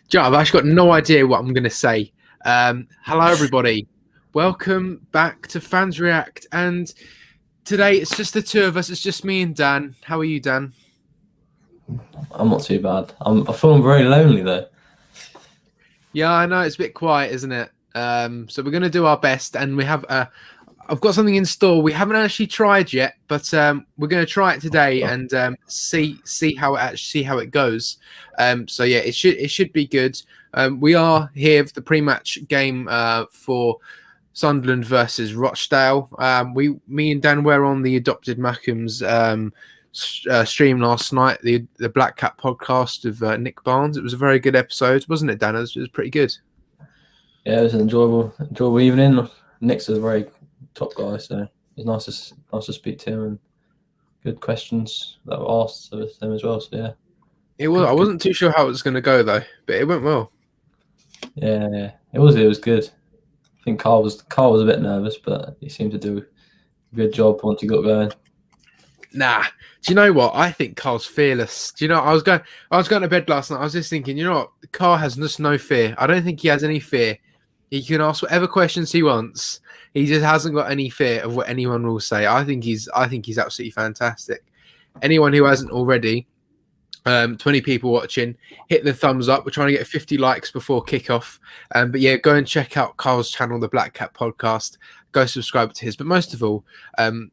Joe, I've actually got no idea what I'm going to say. Hello, everybody. Welcome back to Fans React. And today it's just the two of us. It's just me and Dan. How are you, Dan? I'm not too bad. I feel I'm very lonely though. Yeah, I know it's a bit quiet, isn't it? So we're going to do our best, and we have. I've got something in store. We haven't actually tried yet, but we're going to try it today and see how it goes. So yeah, it should be good. We are here for the pre-match game for Sunderland versus Rochdale. Me and Dan were on the Adopted Mackems stream last night, the Black Cat podcast of Nick Barnes. It was a very good episode, wasn't it, Dan? It was pretty good. Yeah, it was an enjoyable evening. Nick's a very top guy, so it's nice to speak to him, and good questions that were asked of him as well. So yeah, it was. I wasn't too sure how it was going to go though, but it went well. Yeah, it was good. I think Carl was a bit nervous, but he seemed to do a good job once he got going. Nah, do you know what? I think Carl's fearless. Do you know? I was going to bed last night. I was just thinking, you know what? Carl has just no fear. I don't think he has any fear. He can ask whatever questions he wants. He just hasn't got any fear of what anyone will say. I think he's absolutely fantastic. Anyone who hasn't already, 20 people watching, hit the thumbs up. We're trying to get 50 likes before kickoff. But yeah, go and check out Carl's channel, the Black Cat Podcast. Go subscribe to his, but most of all,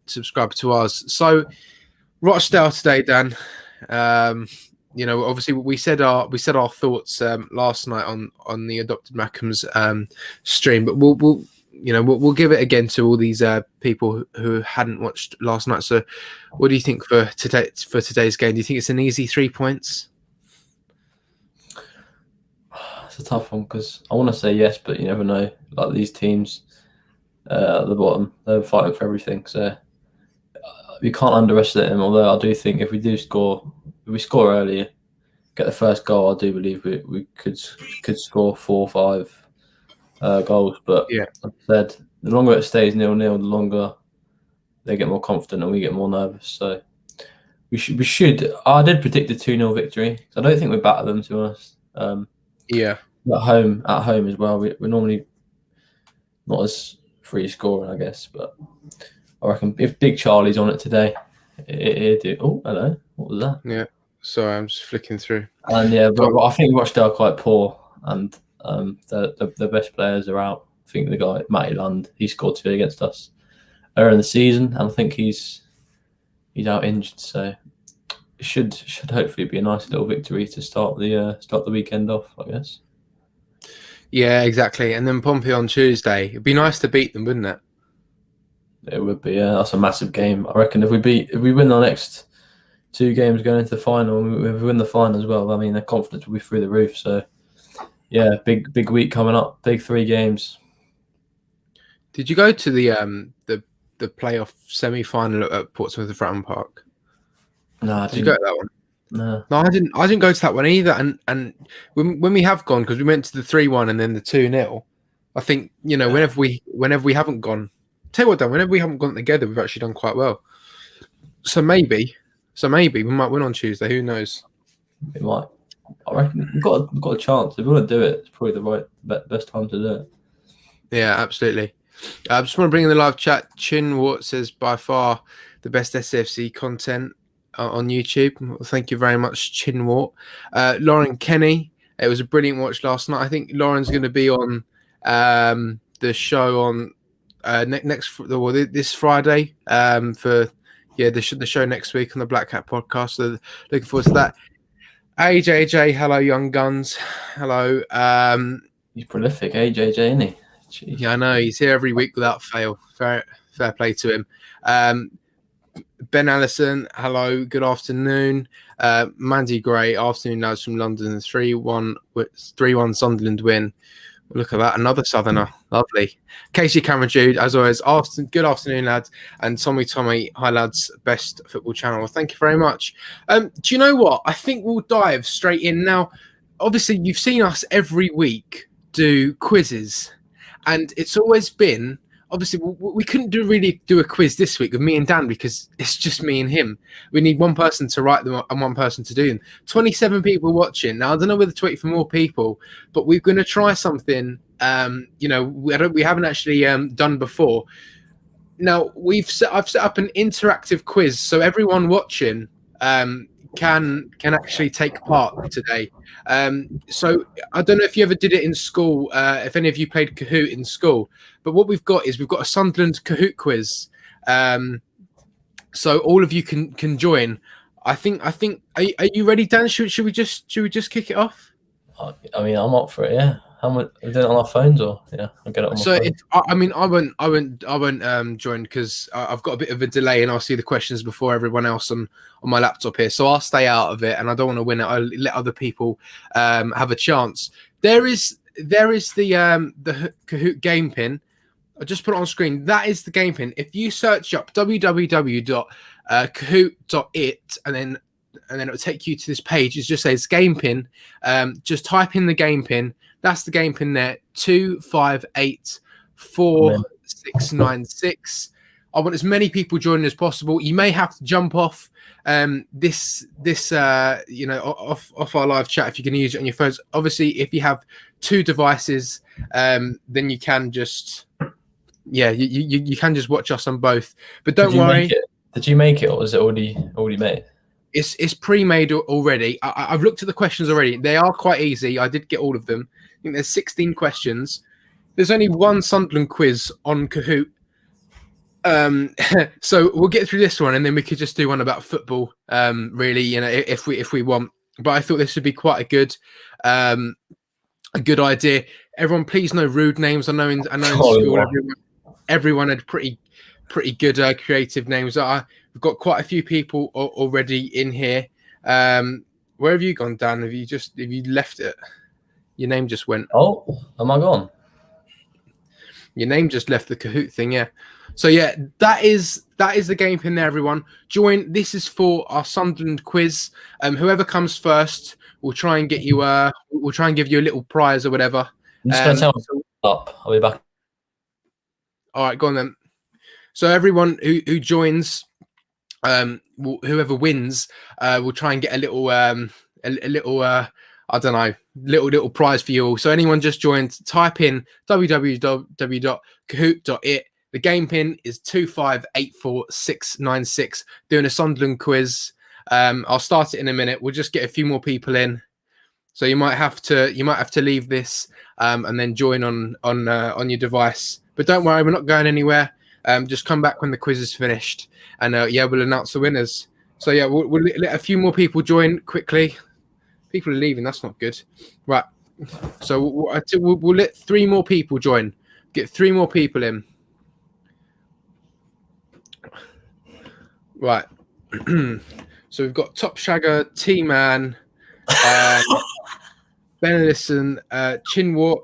subscribe to ours. So Rochdale today, Dan. You know, obviously we said our thoughts last night on the Adopted Mackems stream, but we'll give it again to all these people who hadn't watched last night. So, what do you think for today's game? Do you think it's an easy 3 points? It's a tough one because I want to say yes, but you never know. Like these teams at the bottom, they're fighting for everything. So we can't underestimate them. Although I do think if we score early, get the first goal, I do believe we could score 4 or 5 goals. But yeah, like I said, the longer it stays 0-0, the longer they get more confident and we get more nervous. So we should. I did predict a 2-0 victory. I don't think we're better than them, to be honest. Yeah. At home as well. We're normally not as free scoring, I guess. But I reckon if Big Charlie's on it today, it do. Oh, hello. What was that? Yeah. Sorry, I'm just flicking through. And yeah, but I think Rochdale are quite poor, and the best players are out. I think the guy Matty Lund, he scored 2 against us earlier in the season, and I think he's out injured. So it should hopefully be a nice little victory to start the weekend off, I guess. Yeah, exactly. And then Pompey on Tuesday. It'd be nice to beat them, wouldn't it? It would be. Yeah, that's a massive game. I reckon if we win our next 2 games going into the final, and if we win the final as well, I mean, the confidence will be through the roof. So yeah, big week coming up. Big 3 games. Did you go to the playoff semi-final at Portsmouth and Fratton Park? No, did you go to that one? No, I didn't go to that one either. And when we have gone, because we went to the 3-1 and then the 2-0, I think whenever we haven't gone, tell you what, Dan, whenever we haven't gone together, we've actually done quite well. So maybe we might win on Tuesday. Who knows? We might. I reckon we've got a chance. If we want to do it, it's probably the best time to do it. Yeah, absolutely. I just want to bring in the live chat. Chinwart says by far the best SAFC content on YouTube. Well, thank you very much, Chinwart. Lauren Kenny, it was a brilliant watch last night. I think Lauren's going to be on the show on this Friday for the show next week on the Black Cat Podcast. So looking forward to that. AJJ, hello, young guns. Hello. He's prolific, AJJ, isn't he? Jeez. Yeah, I know. He's here every week without fail. Fair play to him. Ben Allison, hello. Good afternoon. Mandy Gray, afternoon lads from London. 3-1 Sunderland win. Look at that, another Southerner. Lovely. Casey Cameron Jude, as always, good afternoon, lads. And Tommy, hi, lads, best football channel. Well, thank you very much. Do you know what? I think we'll dive straight in now. Obviously, you've seen us every week do quizzes. And it's always been, obviously we couldn't really do a quiz this week with me and Dan because it's just me and him. We need one person to write them and one person to do them. 27 people watching. Now I don't know whether to wait for more people, but we're going to try something. You know, we haven't actually done before. Now I've set up an interactive quiz, so everyone watching can actually take part today. So I don't know if you ever did it in school, if any of you played Kahoot in school, but what we've got is we've got a Sunderland Kahoot quiz. So all of you can join. I think are you ready, Dan? Should we just kick it off? I mean, I'm up for it. Yeah. How much? Are we doing it on our phones or yeah? I'll get it on my phone. If I won't join because I've got a bit of a delay and I'll see the questions before everyone else on my laptop here. So I'll stay out of it and I don't want to win it. I'll let other people have a chance. There is the Kahoot game pin. I'll just put it on screen. That is the game pin. If you search up www.kahoot.it and then it will take you to this page. It just says game pin. Just type in the game pin. That's the game pin there. 2584696. I want as many people joining as possible. You may have to jump off this you know, off our live chat if you can use it on your phones. Obviously, if you have two devices, then you can just you can just watch us on both. But don't worry. Did you make it or was it already made? It's pre-made already. I've looked at the questions already. They are quite easy. I did get all of them. I think there's 16 questions. There's only one Sunderland quiz on Kahoot. So we'll get through this one and then we could just do one about football. Really, you know, if we want. But I thought this would be quite a good idea. Everyone, please no rude names. I know in school everyone had pretty good creative names. We've got quite a few people already in here. Where have you gone, Dan? Have you left it? Your name just went. Oh, am I gone? Your name just left the Kahoot thing, yeah. So yeah, that is the game pin there, everyone. Join. This is for our Sunderland quiz. Whoever comes first, we'll try and get you. We'll try and give you a little prize or whatever. I'm just gonna tell me up. I'll be back. All right, go on then. So everyone who joins, whoever wins, will try and get a little I don't know, little prize for you all. So anyone just joined, type in www.kahoot.it. The game pin is 2584696. Doing a Sunderland quiz. I'll start it in a minute. We'll just get a few more people in. So you might have to leave this and then join on your device. But don't worry, we're not going anywhere. Just come back when the quiz is finished, and we'll announce the winners. So yeah, we'll let a few more people join quickly. People are leaving. That's not good. Right. So we'll let 3 more people join. Get 3 more people in. Right. So we've got Top Shagger, T-Man, Ben Ellison, Chinwart,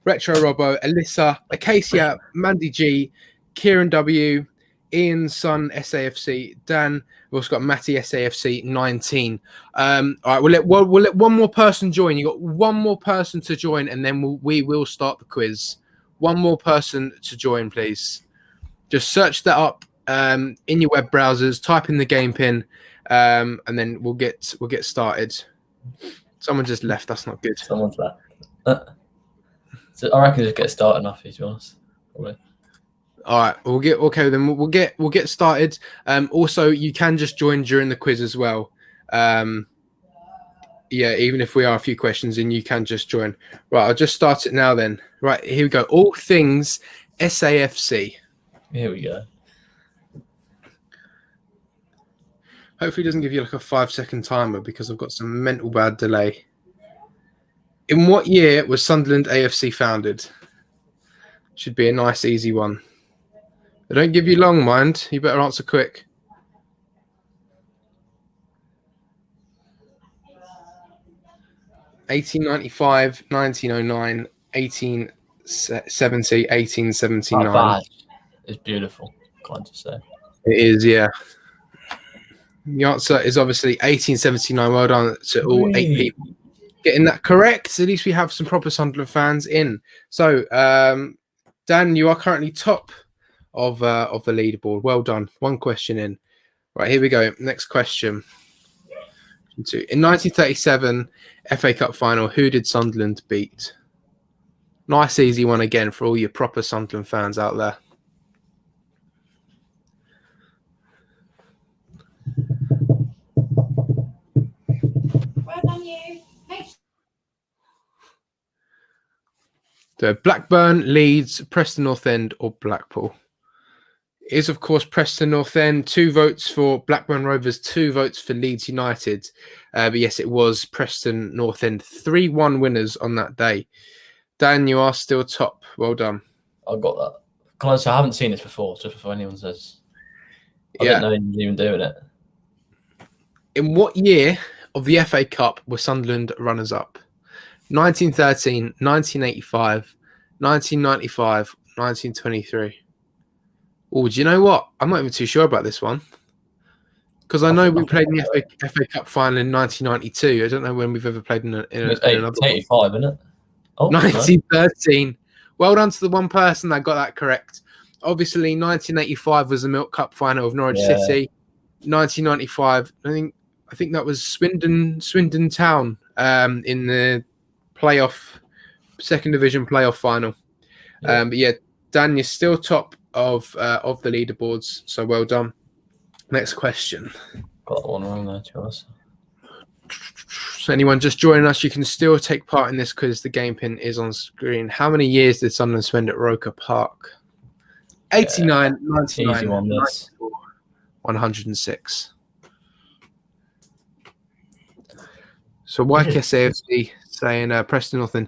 Retro Robbo, Alyssa, Acacia, Mandy G, Kieran W, Ian Sun, SAFC, Dan. We've also got Matty, SAFC 19. All right, we'll let one more person join. You got one more person to join, and then we will start the quiz. One more person to join, please. Just search that up in your web browsers. Type in the game pin, and then we'll get started. Someone just left. That's not good. Someone's left. So I reckon just get started enough, to be honest. Probably. All right, we'll get started. Also, you can just join during the quiz as well. Yeah, even if we are a few questions in, you can just join. Right, I'll just start it now then. Right, here we go. All things SAFC. Here we go. Hopefully it doesn't give you like a 5-second timer because I've got some mental bad delay. In what year was Sunderland AFC founded? Should be a nice, easy one. They don't give you long, mind. You better answer quick. (1895, 1909, 1870, 1879). Not bad. It's beautiful. Can't just say. It is, yeah. The answer is obviously 1879. Well done to all 8 people getting that correct. At least we have some proper Sunderland fans in. So, Dan, you are currently top of the leaderboard. Well done. One question in. Right, here we go. Next question. In 1937 FA Cup final, who did Sunderland beat? Nice, easy one again for all your proper Sunderland fans out there. Well done, you. So Blackburn, Leeds, Preston North End, or Blackpool? It is, of course, Preston North End. 2 votes for Blackburn Rovers, 2 votes for Leeds United. But yes, it was Preston North End. 3-1 winners on that day. Dan, you are still top. Well done. I got that. Honestly, I haven't seen this before, just before anyone says. I didn't know he was even doing it. In what year of the FA Cup were Sunderland runners-up? 1913, 1985, 1995, 1923. Oh, do you know what? I'm not even too sure about this one. Because I know we played in the FA Cup final in 1992. I don't know when we've ever played in another 85, one. isn't it? Oh, 1913. No. Well done to the one person that got that correct. Obviously, 1985 was the Milk Cup final of Norwich City. 1995, I think that was Swindon Town in the second division playoff final. But yeah, Dan, you're still top of the leaderboards, so well done. Next question. Got that one wrong there, to us. So anyone just joining us, you can still take part in this quiz. The game pin is on screen. How many years did Sunderland spend at Roker Park? 89, 99, 94, 106. So YKSAFC saying Preston North End.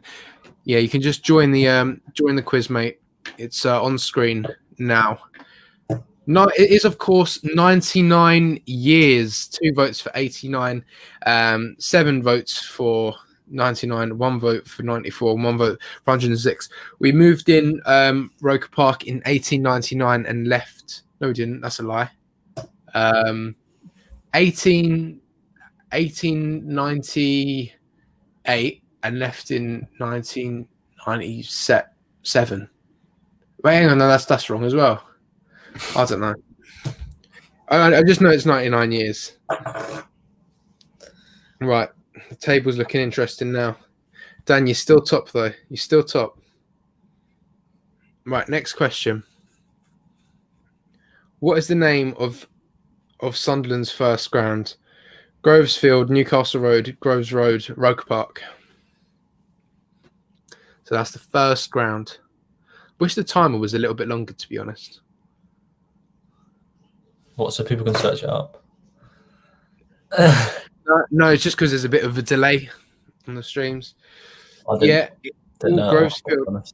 Yeah, you can just join the quiz, mate. It's on screen now. No, it is, of course, 99 years. 2 votes for 89, 7 votes for 99, 1 vote for 94, 1 vote for 106. We moved in Roker Park in 1899 and left. No, we didn't. That's a lie. 1898 and left in 1997. Wait, hang on. No, that's wrong as well. I don't know. I just know it's 99 years. Right. The table's looking interesting now. Dan, you're still top, though. You're still top. Right, next question. What is the name of Sunderland's first ground? Groves Field, Newcastle Road, Groves Road, Roker Park. So that's the first ground. Wish the timer was a little bit longer, to be honest. What, so people can search it up? No, it's just because there's a bit of a delay on the streams. Didn't know. Grovesfield.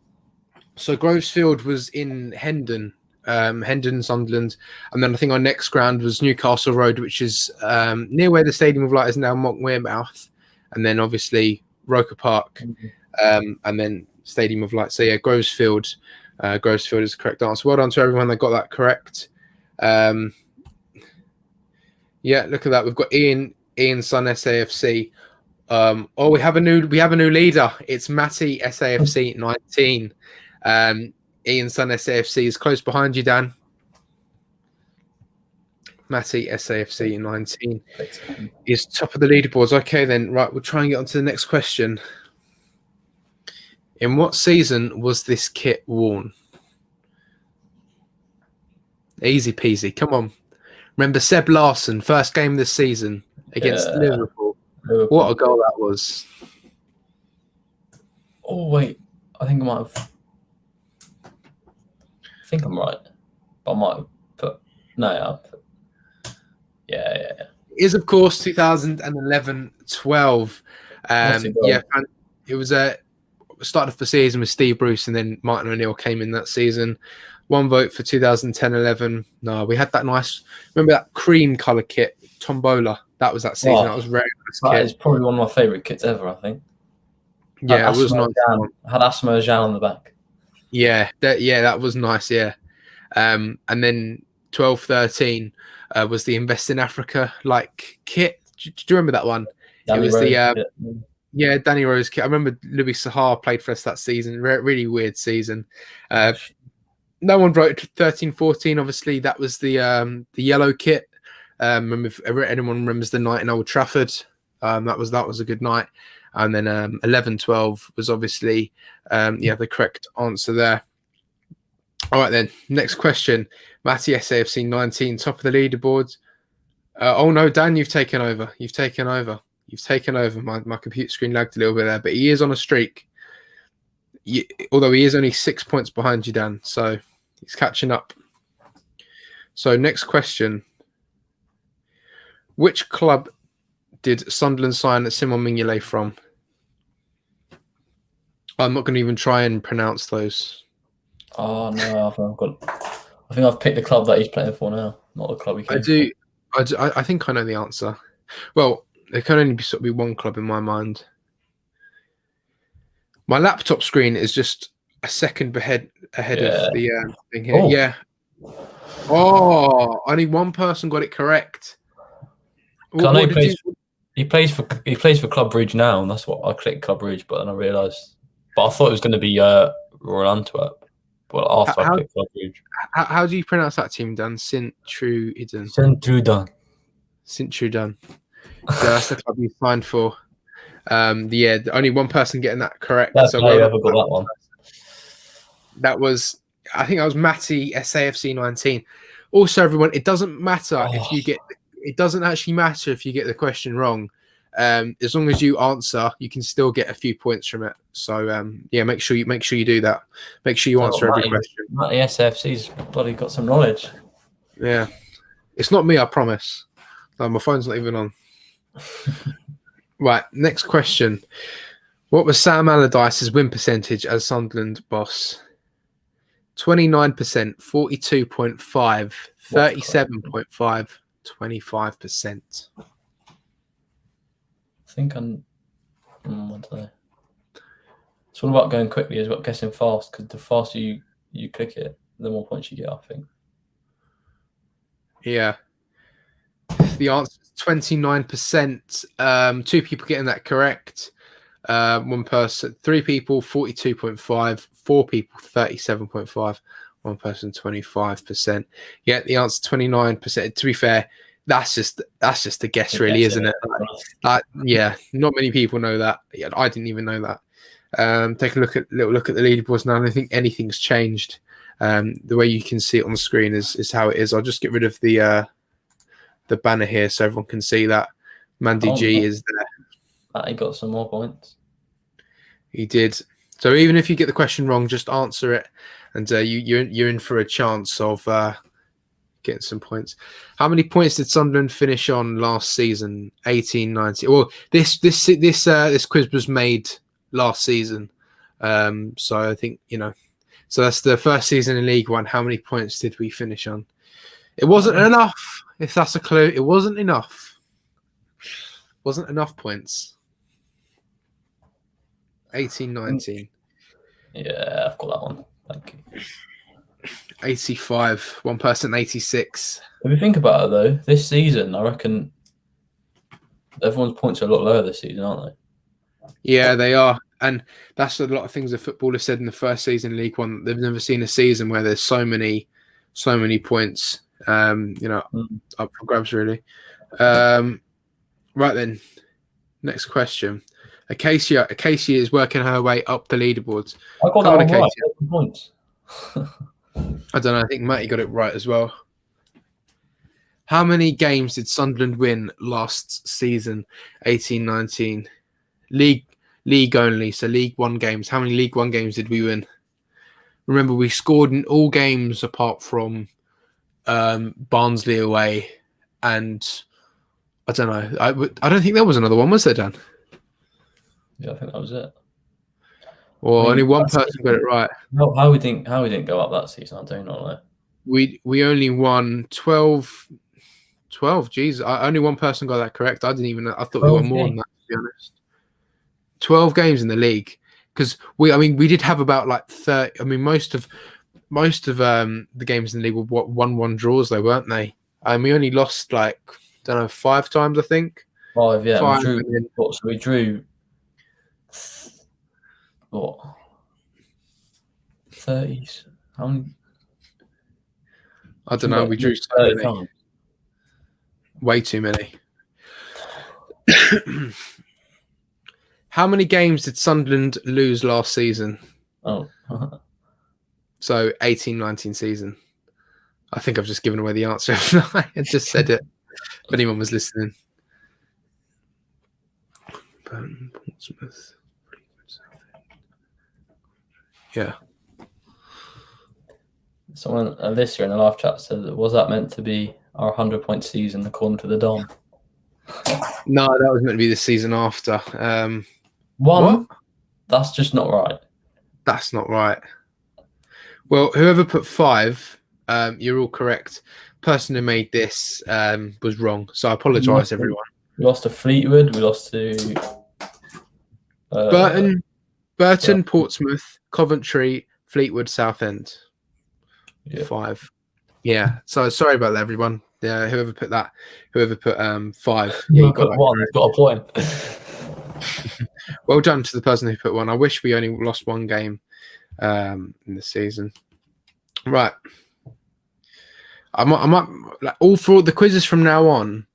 So Grovesfield was in Hendon, Sunderland, and then I think our next ground was Newcastle Road, which is near where the Stadium of Light is now, Mock Wearmouth, and then obviously Roker Park, and then Stadium of Light. So yeah, Grovesfield is the correct answer. Well done to everyone that got that correct. Yeah, look at that. We've got Ian Sun SAFC. We have a new leader. It's Matty SAFC 19. Ian Sun SAFC is close behind you, Dan. Matty SAFC 19 is top of the leaderboards. Okay, then, right, we'll try and get on to the next question. In what season was this kit worn? Easy peasy. Come on. Remember Seb Larsson, first game of the season against Liverpool. What a goal that was. Oh, wait. I think I might have... I think I'm right. But I might have put... No, yeah. It is, of course, 2011-12. Yeah, it was started off the season with Steve Bruce, and then Martin O'Neill came in that season. 1 vote for 2010-11. No, we had that nice... Remember that cream colour kit, Tombola? That was that season. That was very nice kit. That is probably one of my favourite kits ever, I think. Yeah, it was nice. Had Asma Jean on the back. Yeah, that was nice, yeah. And then 12-13 was the Invest in Africa kit. Do you remember that one? Danny Rose, yeah, Danny Rose kit. I remember Louis Sahar played for us that season. Really weird season. No one wrote 13-14. Obviously, that was the yellow kit. If anyone remembers the night in Old Trafford, that was a good night. And then 11-12 was obviously the correct answer there. All right then, next question. Matty, SAFC 19, top of the leaderboard. Oh no, Dan, you've taken over. You've taken over. My computer screen lagged a little bit there, but he is on a streak. Although he is only 6 points behind you, Dan, so he's catching up. So next question. Which club did Sunderland sign Simon Mignolet from? I'm not going to even try and pronounce those. Oh no, I think I've picked the club that he's playing for now, not the club he came I think I know the answer. Well, there can only be one club in my mind. My laptop screen is just a second ahead of the thing here. Oh. Yeah. Oh, only one person got it correct. He plays for Club Brugge now, and that's what I clicked Club Brugge, but then I realised. But I thought it was going to be Royal Antwerp. But after I clicked Club Brugge. How do you pronounce that team, Dan? Sint-Truiden. Sint-Truiden. Yeah, that's the club you signed for. Only one person getting that correct. So whoever got that one. I think that was Matty, SAFC 19. Also, everyone, it doesn't matter if you get. It doesn't actually matter if you get the question wrong. As long as you answer, you can still get a few points from it. So make sure you do that. Make sure you answer every question. Matty SFC's bloody got some knowledge. Yeah, it's not me, I promise. No, my phone's not even on. Right, next question. What was Sam Allardyce's win percentage as Sunderland boss? 29%, 42.5, 37.5, 25%. I think I'm. I don't know. It's all about going quickly. It's about guessing fast, because the faster you click it, the more points you get, I think. Yeah. The answer is 29%. 2 people getting that correct. 1 person, 3 people, 42.5. 4 people, 37.5. 1 person, 25%. Yeah, the answer 29%. To be fair, that's just a guess, really, isn't it? Yeah, not many people know that. Yeah, I didn't even know that. Take a little look at the leaderboards now. I don't think anything's changed. The way you can see it on the screen is how it is. I'll just get rid of the banner here so everyone can see that Mandy G is there. He got some more points. He did. So even if you get the question wrong, just answer it, and you're in for a chance of getting some points. How many points did Sunderland finish on last season? 18-19. Well, this quiz was made last season, so I think So that's the first season in League One. How many points did we finish on? It wasn't enough. If that's a clue, it wasn't enough. Wasn't enough points. 18-19. Yeah, I've got that one. Thank you. 85. 1 person, 86. If you think about it, though, this season, I reckon everyone's points are a lot lower this season, aren't they? Yeah, they are. And that's a lot of things the footballers said in the first season in League One. They've never seen a season where there's so many points, up for grabs, really. Right then, next question. Acacia is working her way up the leaderboards. I got that one right. Points. I don't know. I think Matty got it right as well. How many games did Sunderland win last season, 18-19? League only, so League One games. How many League One games did we win? Remember, we scored in all games apart from Barnsley away, and I don't know. I don't think there was another one, was there, Dan? Yeah, I think that was it. Well, only one person got it right. How we didn't go up that season, I don't know. We only won 12. Geez, only one person got that correct. I didn't even know. I thought we won more than that, to be honest. 12 games in the league, because we did have about like 30. I mean, most of the games in the league were 1-1 draws, though, weren't they? And we only lost 5 times, I think. 5, yeah. 5, we drew what? 30s? How many? I don't know. We drew so 30 many. times. Way too many. How many games did Sunderland lose last season? Oh. So 18-19 season. I think I've just given away the answer. I just said it. If anyone was listening. Burton, Portsmouth. Yeah. Someone this year in the live chat said, was that meant to be our 100-point season according to the Dom? No, that was meant to be the season after. What? That's just not right. That's not right. Well, whoever put 5, you're all correct. Person who made this was wrong. So I apologise, everyone. We lost to Fleetwood. We lost to Burton, Portsmouth, Coventry, Fleetwood, Southend. Yeah. 5. Yeah. So sorry about that, everyone. Yeah, whoever put 5. Yeah, you got that one. Got a point. Well done to the person who put 1. I wish we only lost 1 game in the season. Right. I might like all for the quizzes from now on.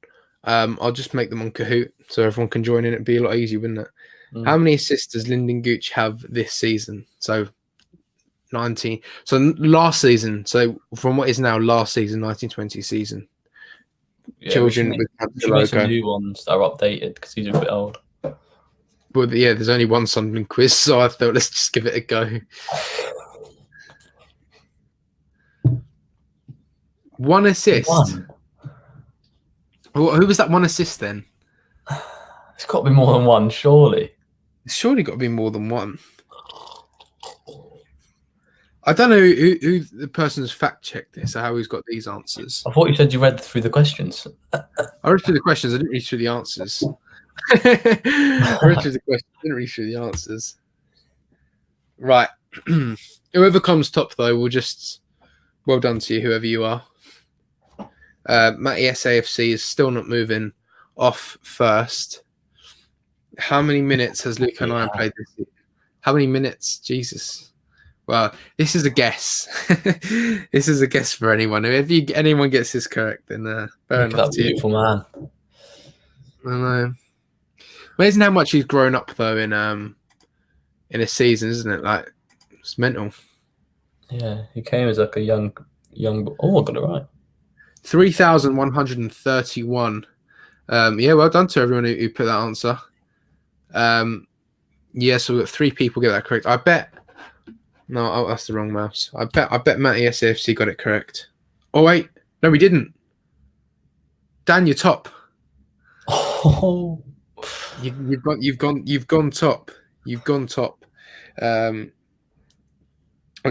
I'll just make them on Kahoot so everyone can join in. It'd be a lot easier, wouldn't it? How many assists does Lyndon Gooch have this season? So 19. So last season. So from what is now last season, 1920 season. Yeah, Children with make some new ones that are updated because he's a bit old. But yeah, there's only one Sunderland quiz, so I thought let's just give it a go. 1 assist. 1. Well, who was that 1 assist then? It's got to be more than 1, surely. It's surely got to be more than 1. I don't know who the person who's fact checked this or how he's got these answers. I thought you said you read through the questions. I read through the questions. I didn't read through the answers. I read through the questions. I didn't read through the answers. Right. Whoever comes top, though, will just... Well done to you, whoever you are. Matty SAFC is still not moving off first. How many minutes has Luke and I played this year? How many minutes? Jesus. Well, this is a guess. This is a guess for anyone. If anyone gets this correct, then fair enough to you. Beautiful man. I know. Amazing how much he's grown up though in a season, isn't it? Like it's mental. Yeah, he came as like a young. Oh, I got it right. 3,131. Yeah, well done to everyone who put that answer. Yeah, so we've got 3 people get that correct. I bet. No, that's the wrong mouse. I bet Matty SAFC got it correct. Oh wait, no, we didn't. Dan, you're top. Oh, You've gone top. You've gone top. I'll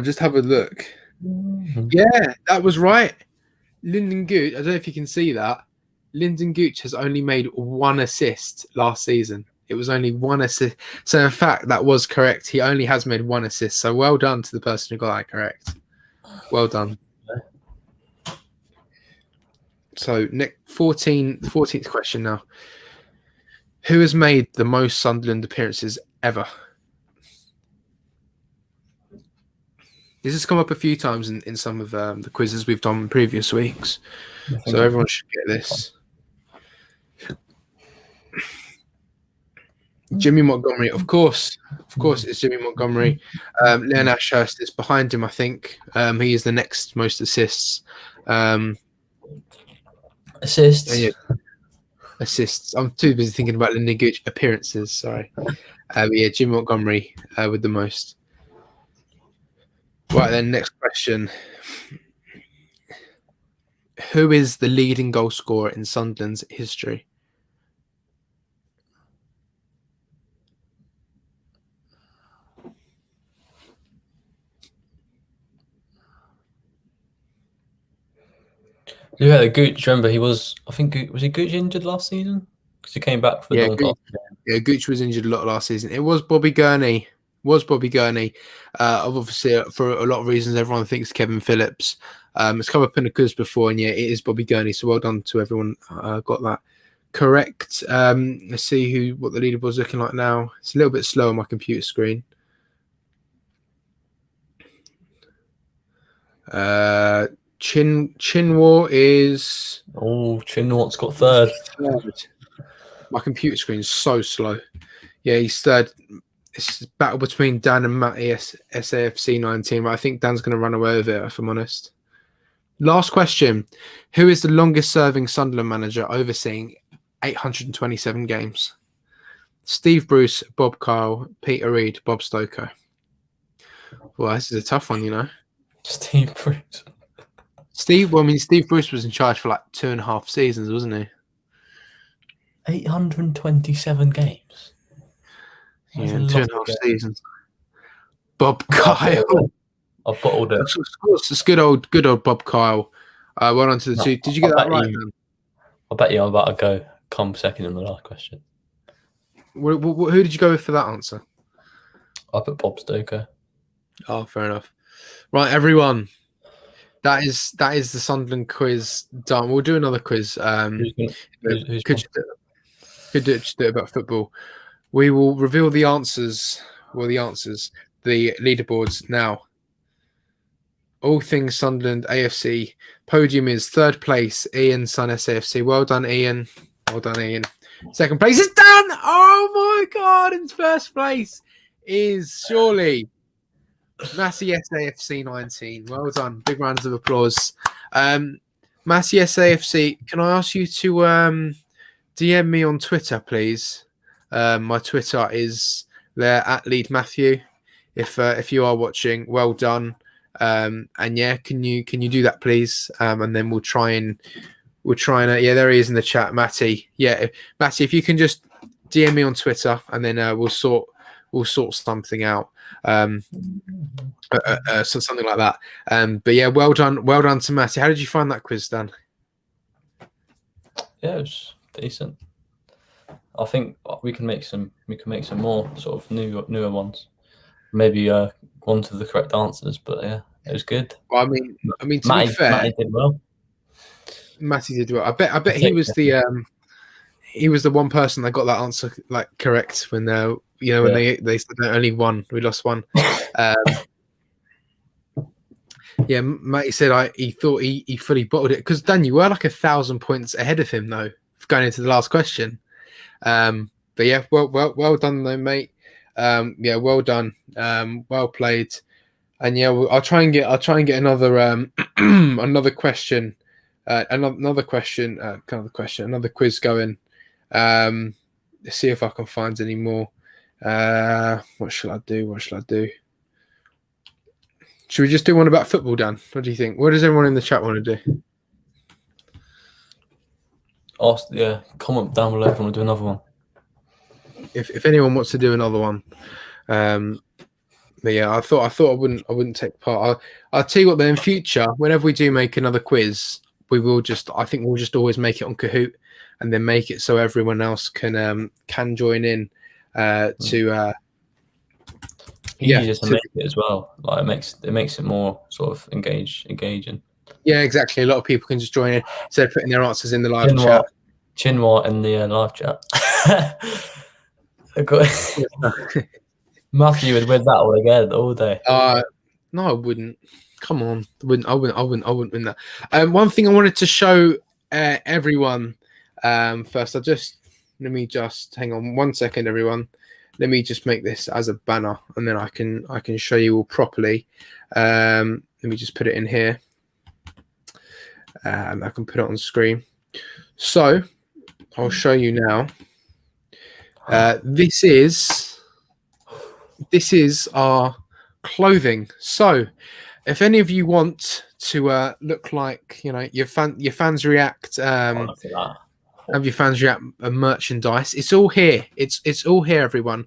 just have a look. Yeah, that was right. Lyndon Gooch. I don't know if you can see that. Lyndon Gooch has only made 1 assist last season. It was only 1 assist. So in fact, that was correct. He only has made 1 assist. So well done to the person who got that correct. Well done. So Nick, 14th question now. Who has made the most Sunderland appearances ever? This has come up a few times in some of the quizzes we've done in previous weeks. So everyone should get this. Jimmy Montgomery, of course, it's Jimmy Montgomery. Leon Ashurst is behind him, I think. He is the next most assists. Assists. Yeah. Assists. I'm too busy thinking about Lyndon Gooch appearances. Sorry. Yeah, Jimmy Montgomery with the most. Right then, next question. Who is the leading goal scorer in Sunderland's history? Yeah, Gooch. Remember, was he Gooch injured last season? Because he came back for the Doncaster game. Yeah, Gooch was injured a lot last season. It was Bobby Gurney. Obviously, for a lot of reasons, everyone thinks Kevin Phillips. It's come up in the quiz before, and yeah, it is Bobby Gurney. So well done to everyone got that correct. Let's see what the leaderboard's looking like now. It's a little bit slow on my computer screen. Chinwar is Oh, Chinwart's got third. third. My computer screen's so slow. Yeah, he's third. It's a battle between Dan and Matty SAFC 19, but I think Dan's going to run away with it, if I'm honest. Last question. Who is the longest serving Sunderland manager overseeing 827 games? Steve Bruce, Bob Kyle, Peter Reid, Bob Stoker. Well, this is a tough one, you know. Steve Bruce. Steve Bruce was in charge for like 2.5 seasons, wasn't he? 827 games. Yeah, 2.5 seasons. Bob Kyle. I've bottled it. It's good old Bob Kyle. Well done to the two. Did you get that right, Dan? I bet you I'm about to come second in the last question. Who did you go with for that answer? I put Bob Stoker. Oh, fair enough. Right, everyone. That is the Sunderland quiz done. We'll do another quiz. Could just do it about football. We will reveal the answers. Well, the leaderboards now. All things Sunderland AFC. Podium is third place, Ian, Sun SAFC. Well done, Ian. Well done, Ian. Second place is Dan. Oh my God! And first place is surely Massey SAFC 19. Well done. Big rounds of applause. Massey SAFC, can I ask you to DM me on Twitter, please? My Twitter is there at Lead Matthew. If you are watching, well done. And yeah, can you do that, please? And then we'll try and yeah, there he is in the chat, Matty. Yeah, Matty, if you can just DM me on Twitter, and then we'll sort something out. So something like that. But yeah, well done to Matty. How did you find that quiz, Dan? Yeah, it was decent. I think we can make some more sort of newer ones. Maybe one to the correct answers, but yeah, it was good. Well, I mean, to be fair, Matty did well. Matty did well. I bet he was the one person that got that answer like correct when when they said only one. We lost one. Yeah, Matty said he thought he fully bottled it because Dan, you were like 1,000 points ahead of him though going into the last question. But yeah, well done though, mate. Yeah, well done. Well played. And yeah, I'll try and get another another question. Another quiz going. Let's see if I can find any more. What shall I do? Should we just do one about football, Dan? What do you think? What does everyone in the chat want to do? Comment down below if you want to do another one. If anyone wants to do another one, but yeah, I thought I wouldn't take part. I'll tell you what. Then in future, whenever we do make another quiz, we'll just always make it on Kahoot, and then make it so everyone else can join in to. Yeah, just to make it as well. Like it makes it more sort of engaging. Yeah, exactly. A lot of people can just join in instead of putting their answers in the live chat. Chinwar in the live chat. Matthew would win that all again all day. No, I wouldn't. Come on, I wouldn't win that. One thing I wanted to show everyone first. Let me just hang on 1 second, everyone. Let me just make this as a banner, and then I can show you all properly. Let me just put it in here, and I can put it on screen. So I'll show you now. This is our clothing. So if any of you want to look like your fans react, have your fans react merchandise, it's all here. It's all here, everyone.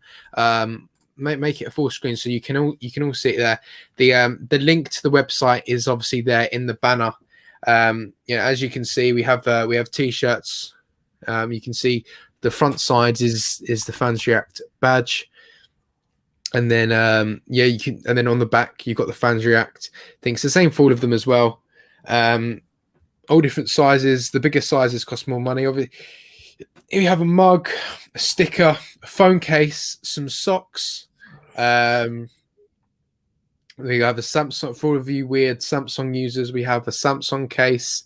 Make it a full screen so you can all see it there. The link to the website is obviously there in the banner. As you can see, we have t-shirts. You can see the front sides is the fans react badge, and then you can, and then on the back you've got the fans react thing. It's the same for all of them as well. All different sizes. The bigger sizes cost more money. Obviously, you have a mug, a sticker, a phone case, some socks, We have a Samsung, for all of you weird Samsung users, we have a Samsung case.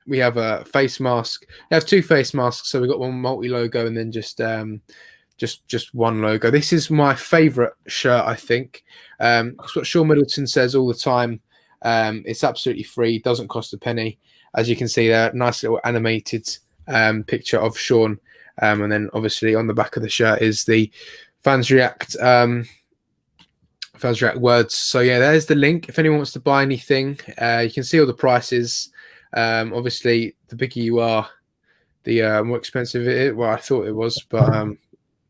We have a face mask. We have 2 face masks, so we've got one multi-logo and then just one logo. This is my favorite shirt, I think. It's what Sean Middleton says all the time. It's absolutely free, doesn't cost a penny. As you can see there, nice little animated picture of Sean. And then obviously on the back of the shirt is the Fans React words. So yeah, there's the link. If anyone wants to buy anything, you can see all the prices. Obviously, the bigger you are, the more expensive it is. Well, I thought it was, but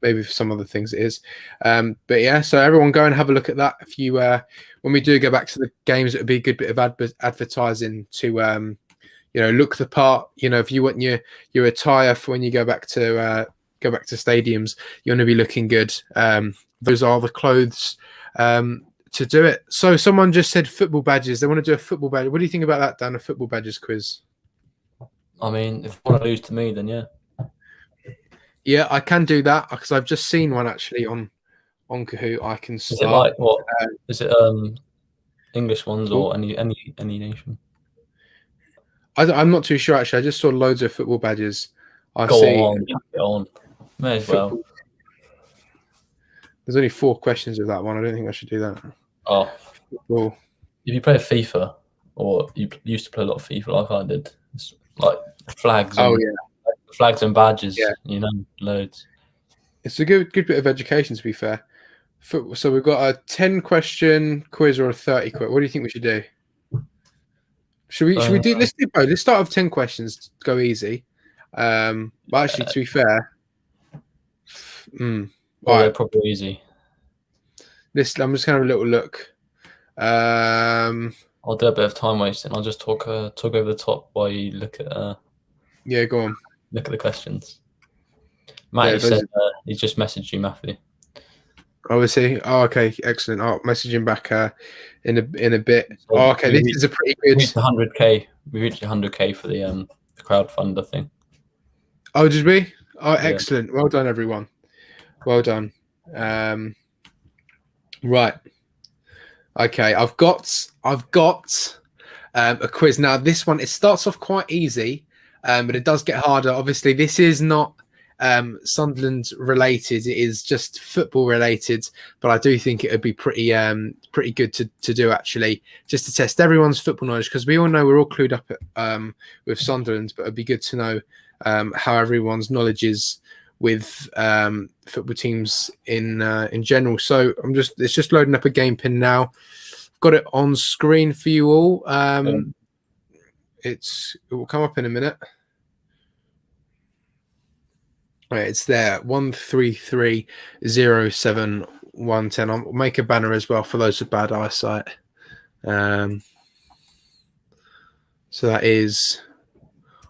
maybe for some other things it is. But yeah, so everyone go and have a look at that. If you, when we do go back to the games, it would be a good bit of advertising to, look the part. If you want your attire for when you go back to stadiums, you want to be looking good. Those are the clothes to do it. So someone just said football badges. They want to do a football badge. What do you think about that, Dan? A football badges quiz? I mean, if you want to lose to me, then yeah. Yeah, I can do that because I've just seen one actually on Kahoot. I can start. Is it like what? Is it English ones or any nation? I'm not too sure actually. I just saw loads of football badges. Go on. May as well. There's only 4 questions of that one. I don't think I should do that. Oh. Football. If you play FIFA, or you used to play a lot of FIFA like I did, it's like flags. Oh, and, yeah. Flags and badges. Yeah. Loads. It's a good bit of education, to be fair. So we've got a 10-question quiz or a 30 quiz. What do you think we should do? Should we do? Let's do both. Let's start with 10 questions. Go easy. But actually, to be fair, They're probably easy. I'm just gonna have a little look. I'll do a bit of time wasting. I'll just talk over the top while you look at. Yeah, go on. Look at the questions. Matty said he's just messaged you, Matthew. Oh, is he? Oh, okay, excellent. I'll message him back in a bit. So okay, this is a pretty good. We reached 100K. We reached 100K for the crowdfunder thing. Oh, did we? Oh, excellent. Well done, everyone. Well done. Right. Okay, I've got a quiz now. This one, it starts off quite easy, but it does get harder. Obviously, this is not Sunderland related. It is just football related, but I do think it would be pretty good to do actually, just to test everyone's football knowledge, because we all know we're all clued up with Sunderland, but it'd be good to know how everyone's knowledge is with football teams in general. So it's just loading up a game pin now. I've got it on screen for you all. It will come up in a minute. Right, it's there. 1330710. I'll make a banner as well for those with bad eyesight. So that is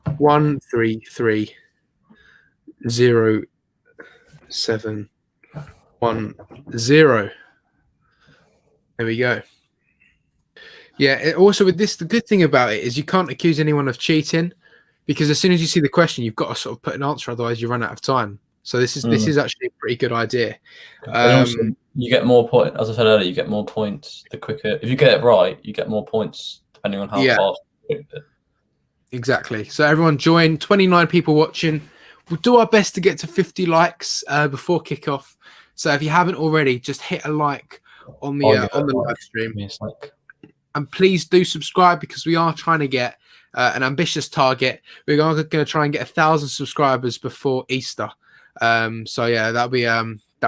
1330710. There we go. Yeah. Also, with this, the good thing about it is you can't accuse anyone of cheating, because as soon as you see the question, you've got to sort of put an answer, otherwise you run out of time. So this is actually a pretty good idea. Also, you get more points, as I said earlier. You get more points the quicker. If you get it right, you get more points depending on how fast you pick it. Exactly. So everyone join. 29 people watching. We'll do our best to get to 50 likes before kickoff. So if you haven't already, just hit a like on the live stream. And please do subscribe, because we are trying to get an ambitious target. We're going to try and get 1,000 subscribers before Easter. So yeah, that'd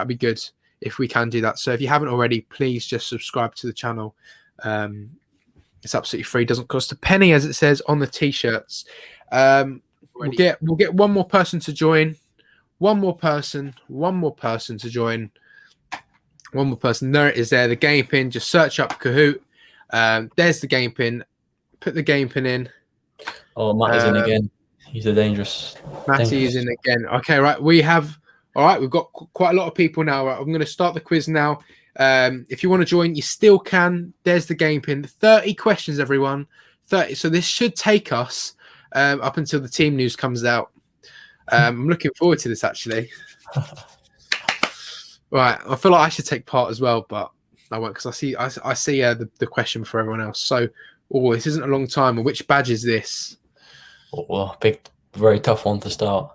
be good if we can do that. So if you haven't already, please just subscribe to the channel. It's absolutely free, doesn't cost a penny, as it says on the t-shirts. We'll get one more person to join. One more person to join. One more person. There it is there, the game pin. Just search up Kahoot. There's the game pin. Put the game pin in. Oh, Matty's in again. He's a dangerous. Matty is in again. Okay, right. We've got quite a lot of people now. Right, I'm going to start the quiz now. If you want to join, you still can. There's the game pin. 30 questions, everyone. 30. So this should take us up until the team news comes out. I'm looking forward to this, actually. Right. I feel like I should take part as well, but I won't, because I see the question for everyone else. So, this isn't a long time. Which badge is this? Well, big, very tough one to start.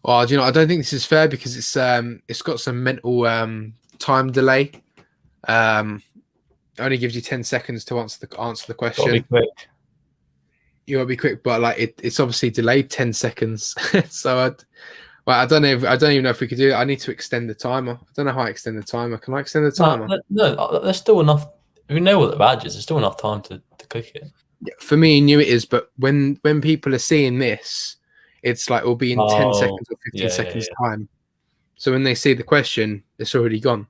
Oh, do you know? I don't think this is fair because it's got some mental time delay. It only gives you 10 seconds to answer the question. Gotta be quick. You gotta be quick, but like it's obviously delayed 10 seconds. So I don't know. I don't even know if we could do it. I need to extend the timer. I don't know how I extend the timer. Can I extend the timer? No, there's still enough. If you know what the badge is, there's still enough time to click it. Yeah, for me, I knew it is, but when people are seeing this, it's like it'll be in 10 seconds or 15 seconds time. So when they see the question, it's already gone.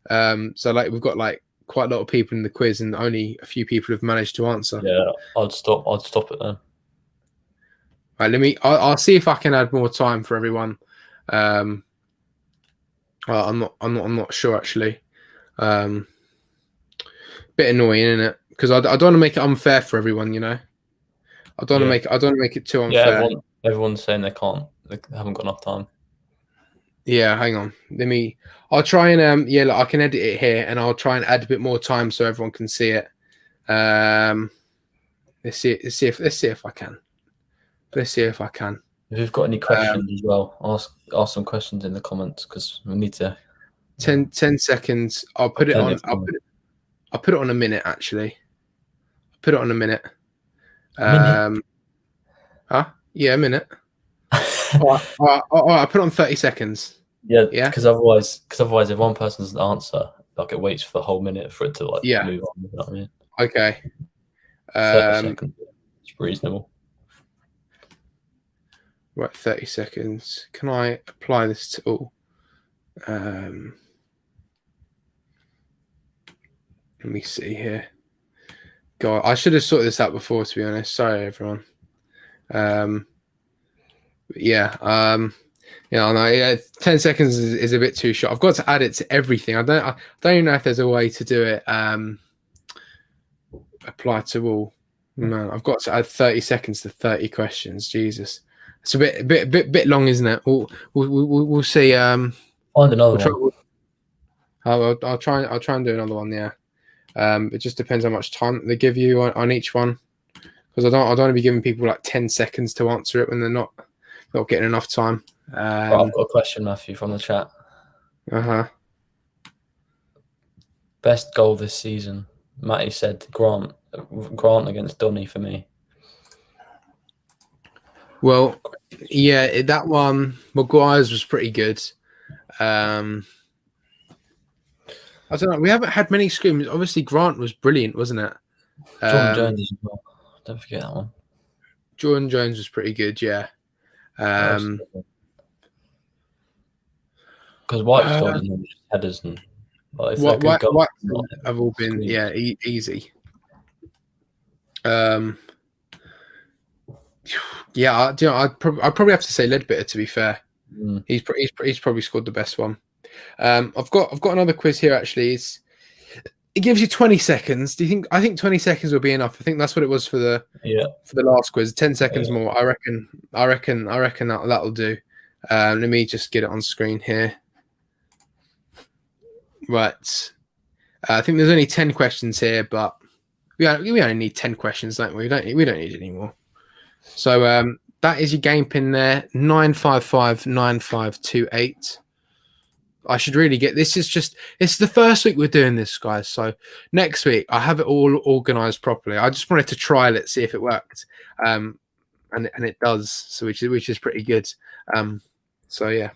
So like we've got like quite a lot of people in the quiz, and only a few people have managed to answer. Yeah, I'd stop it then. Right, I'll see if I can add more time for everyone. I'm not sure actually. Bit annoying, isn't it? Because I don't want to make it unfair for everyone, you know. I don't want to make it too unfair. Yeah, everyone's saying they haven't got enough time. Yeah, hang on. I'll try and look, I can edit it here, and I'll try and add a bit more time so everyone can see it. Let's see if I can. Let's see if I can. If you've got any questions as well, ask some questions in the comments because we need to. 10 seconds. I'll put it on. I'll put it on a minute actually. I'll put it on a minute. Minute? Huh? Yeah, a minute. all right, I'll put it on 30 seconds. Yeah. Because otherwise, if one person doesn't answer, like it waits for the whole minute for it to move on. You know what I mean? Okay. 30 seconds. It's reasonable. Right, 30 seconds. Can I apply this to all? Let me see here. God, I should have sorted this out before, to be honest. Sorry, everyone. Yeah. 10 seconds is a bit too short. I've got to add it to everything. I don't even know if there's a way to do it. Apply to all. Man, I've got to add 30 seconds to 30 questions. Jesus, it's a bit long, isn't it? We'll see. Find another one. I'll try and do another one. Yeah. It just depends how much time they give you on each one, because I don't want to be giving people like 10 seconds to answer it when they're not getting enough time. Right, I've got a question, Matthew, from the chat. Best goal this season. Matty said Grant against Donny for me. Well, yeah, that one, Maguire's was pretty good. I don't know. We haven't had many screams. Obviously, Grant was brilliant, wasn't it? Jordan Jones as well. Don't forget that one. Jordan Jones was pretty good, yeah. Because White's got headers and White have all been easy. Yeah, I'd probably have to say Ledbetter, to be fair. He's probably scored the best one. I've got another quiz here actually. It gives you 20 seconds. I think 20 seconds will be enough. I think that's what it was for the last quiz. 10 seconds more. I reckon that'll do. Let me just get it on screen here. Right. I think there's only 10 questions here, but we only need 10 questions, don't we? We don't need any more. So that is your game pin there, 9559528. I should really get this. It's the first week we're doing this, guys. So next week I have it all organized properly. I just wanted to trial it, see if it worked, and it does. So which is pretty good. So yeah,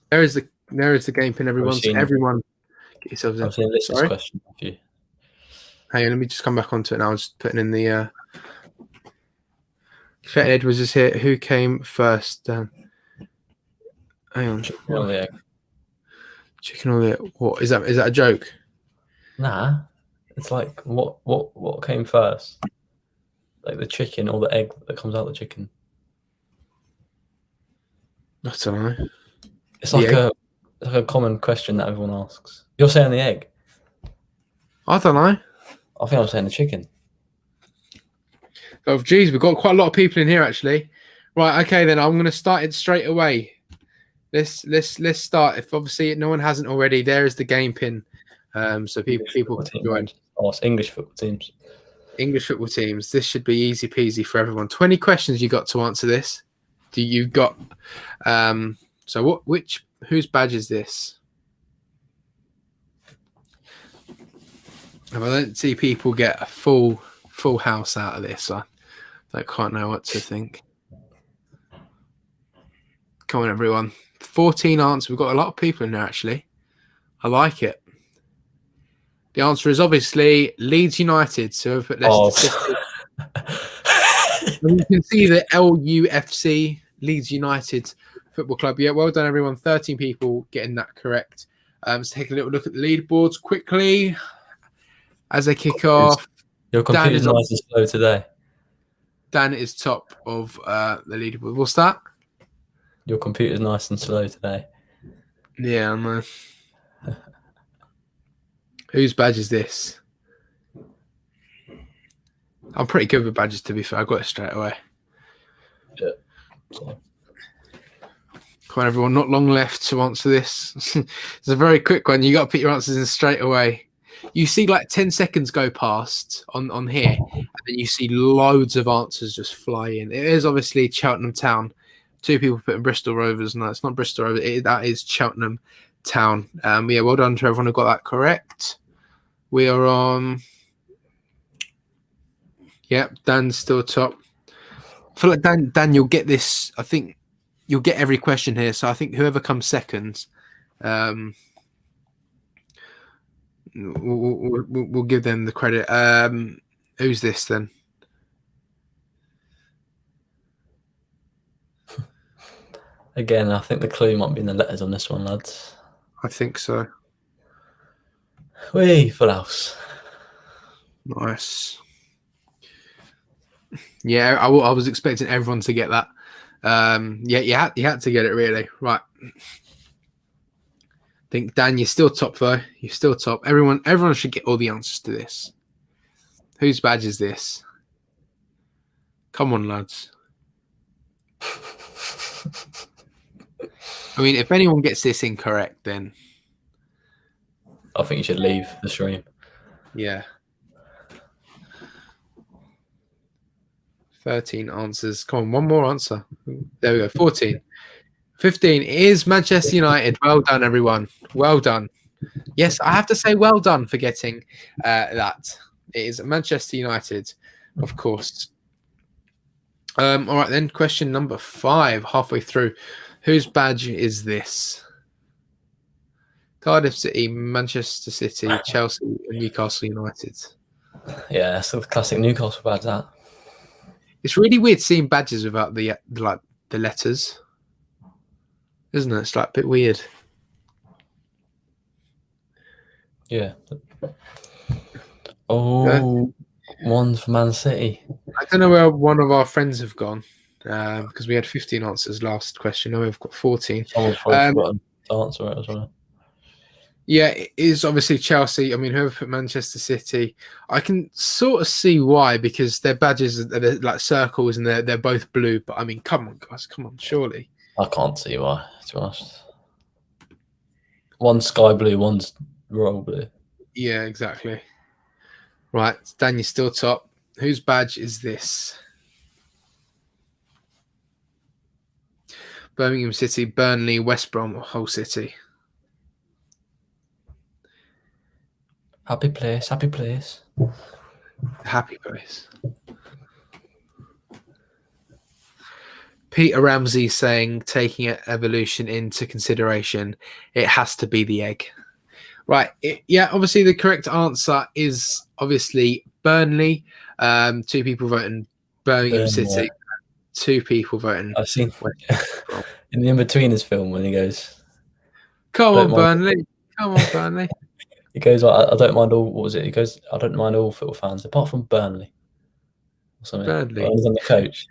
there is the game pin. Everyone get yourselves in. I've seen this question for you. Hang on, let me just come back onto it now. I was just putting in the. Fat Edwards is here. Who came first? Hang on. Chicken or the egg? Chicken or the egg? What is that? Is that a joke? Nah, it's like what came first? Like the chicken or the egg that comes out of the chicken? I don't know. It's like a common question that everyone asks. You're saying the egg? I don't know. I think I'm saying the chicken. Oh, geez, we've got quite a lot of people in here, actually. Right, okay, then I'm going to start it straight away. let's start. If obviously no one hasn't already, there is the game pin. So people can join. Oh, it's English football teams. English football teams. This should be easy peasy for everyone. 20 questions you got to answer this. You've got so whose badge is this? If I don't see people get a full house out of this, I quite know what to think. Come on, everyone. 14 answers. We've got a lot of people in there, actually. I like it. The answer is obviously Leeds United. So I've put Leicester City. You can see the LUFC, Leeds United Football Club. Yeah, well done, everyone. 13 people getting that correct. Let's take a little look at the leaderboards quickly as they kick off. Your computer's nice and slow today. Dan is top of the leaderboard. What's that? Your computer's nice and slow today. Yeah, I know. Whose badge is this? I'm pretty good with badges, to be fair. I got it straight away. Yeah. Sorry. Come on, everyone. Not long left to answer this. It's a very quick one. You got to put your answers in straight away. You see like 10 seconds go past on here, and then you see loads of answers just fly in. It is obviously Cheltenham Town. 2 people put in Bristol Rovers. No, it's not Bristol Rovers. That is Cheltenham Town. Yeah, well done to everyone who got that correct. We are on. Yep, Dan's still top. I feel like Dan, you'll get this. I think you'll get every question here. So I think whoever comes second, we'll give them the credit. Who's this then? Again, I think the clue might be in the letters on this one, lads. I think so. Whee, full house. Nice. Yeah, I was expecting everyone to get that. Yeah, you had to get it, really. Right. I think, Dan, you're still top, though. You're still top. Everyone should get all the answers to this. Whose badge is this? Come on, lads. I mean, if anyone gets this incorrect, then I think you should leave the stream. Yeah. 13 answers. Come on, one more answer. There we go. 14. 15 is Manchester United. Well done, everyone. Well done. Yes, I have to say well done for getting that. It is Manchester United, of course. All right, then. Question number 5, halfway through. Whose badge is this? Cardiff City, Manchester City, Chelsea, and Newcastle United. Yeah, that's the classic Newcastle badge, that. It's really weird seeing badges without the letters, isn't it? It's like a bit weird. Yeah. Oh, one's for Man City. I don't know where one of our friends have gone because we had 15 answers last question. Now we've got 14. Someone's probably forgotten to answer it as well. Yeah, it is obviously Chelsea. I mean, whoever put Manchester City, I can sort of see why, because their badges are like circles and they're both blue. But I mean, come on, guys, come on, surely. I can't see why, to be honest. One's sky blue, one's royal blue. Yeah, exactly. Right, Dan, you're still top. Whose badge is this? Birmingham City, Burnley, West Brom, or Hull City? Happy place, happy place. Happy place. Peter Ramsey saying, taking evolution into consideration, it has to be the egg. Right. Yeah, obviously the correct answer is obviously Burnley. 2 people voting Birmingham City. Yeah. 2 people voting. I've seen in the In-Betweeners film when he goes, come on, Burnley. Come on, Burnley. He goes, I don't mind all, what was it? He goes, I don't mind all football fans, apart from Burnley. Or something. Burnley. He's on the coach.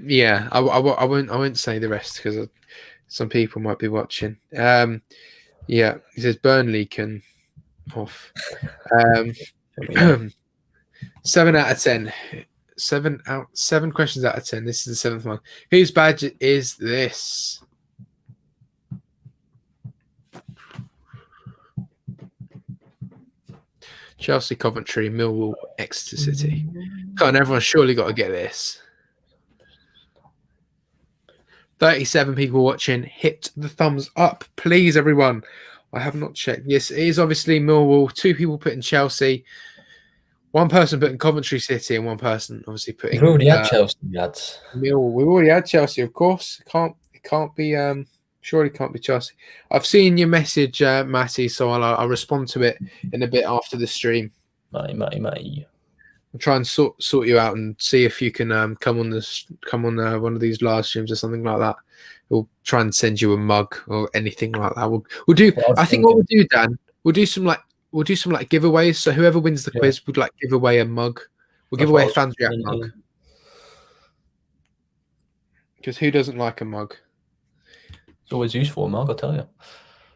Yeah, I won't say the rest because some people might be watching. Yeah, he says Burnley can off. 7 out of 10. 7 questions out of 10. This is the 7th one. Whose badge is this? Chelsea, Coventry, Millwall, Exeter City. Come on, everyone's surely got to get this. 37 people watching. Hit the thumbs up, please, everyone. I have not checked. Yes, it is obviously Millwall. 2 people putting Chelsea. 1 person putting Coventry City, and 1 person obviously putting. We've already had Chelsea, lads. Millwall. We've already had Chelsea, of course. It can't be. Surely can't be Chelsea. I've seen your message, Matty, so I'll respond to it in a bit after the stream. Matty. I'll try and sort you out and see if you can come on one of these live streams or something like that. We'll try and send you a mug or anything like that. We'll do. I think what we'll do, Dan, we'll do some giveaways. So whoever wins the quiz would give away a mug. We'll give away a Fans React mug. Because who doesn't like a mug? It's always useful, a mug, I'll tell you.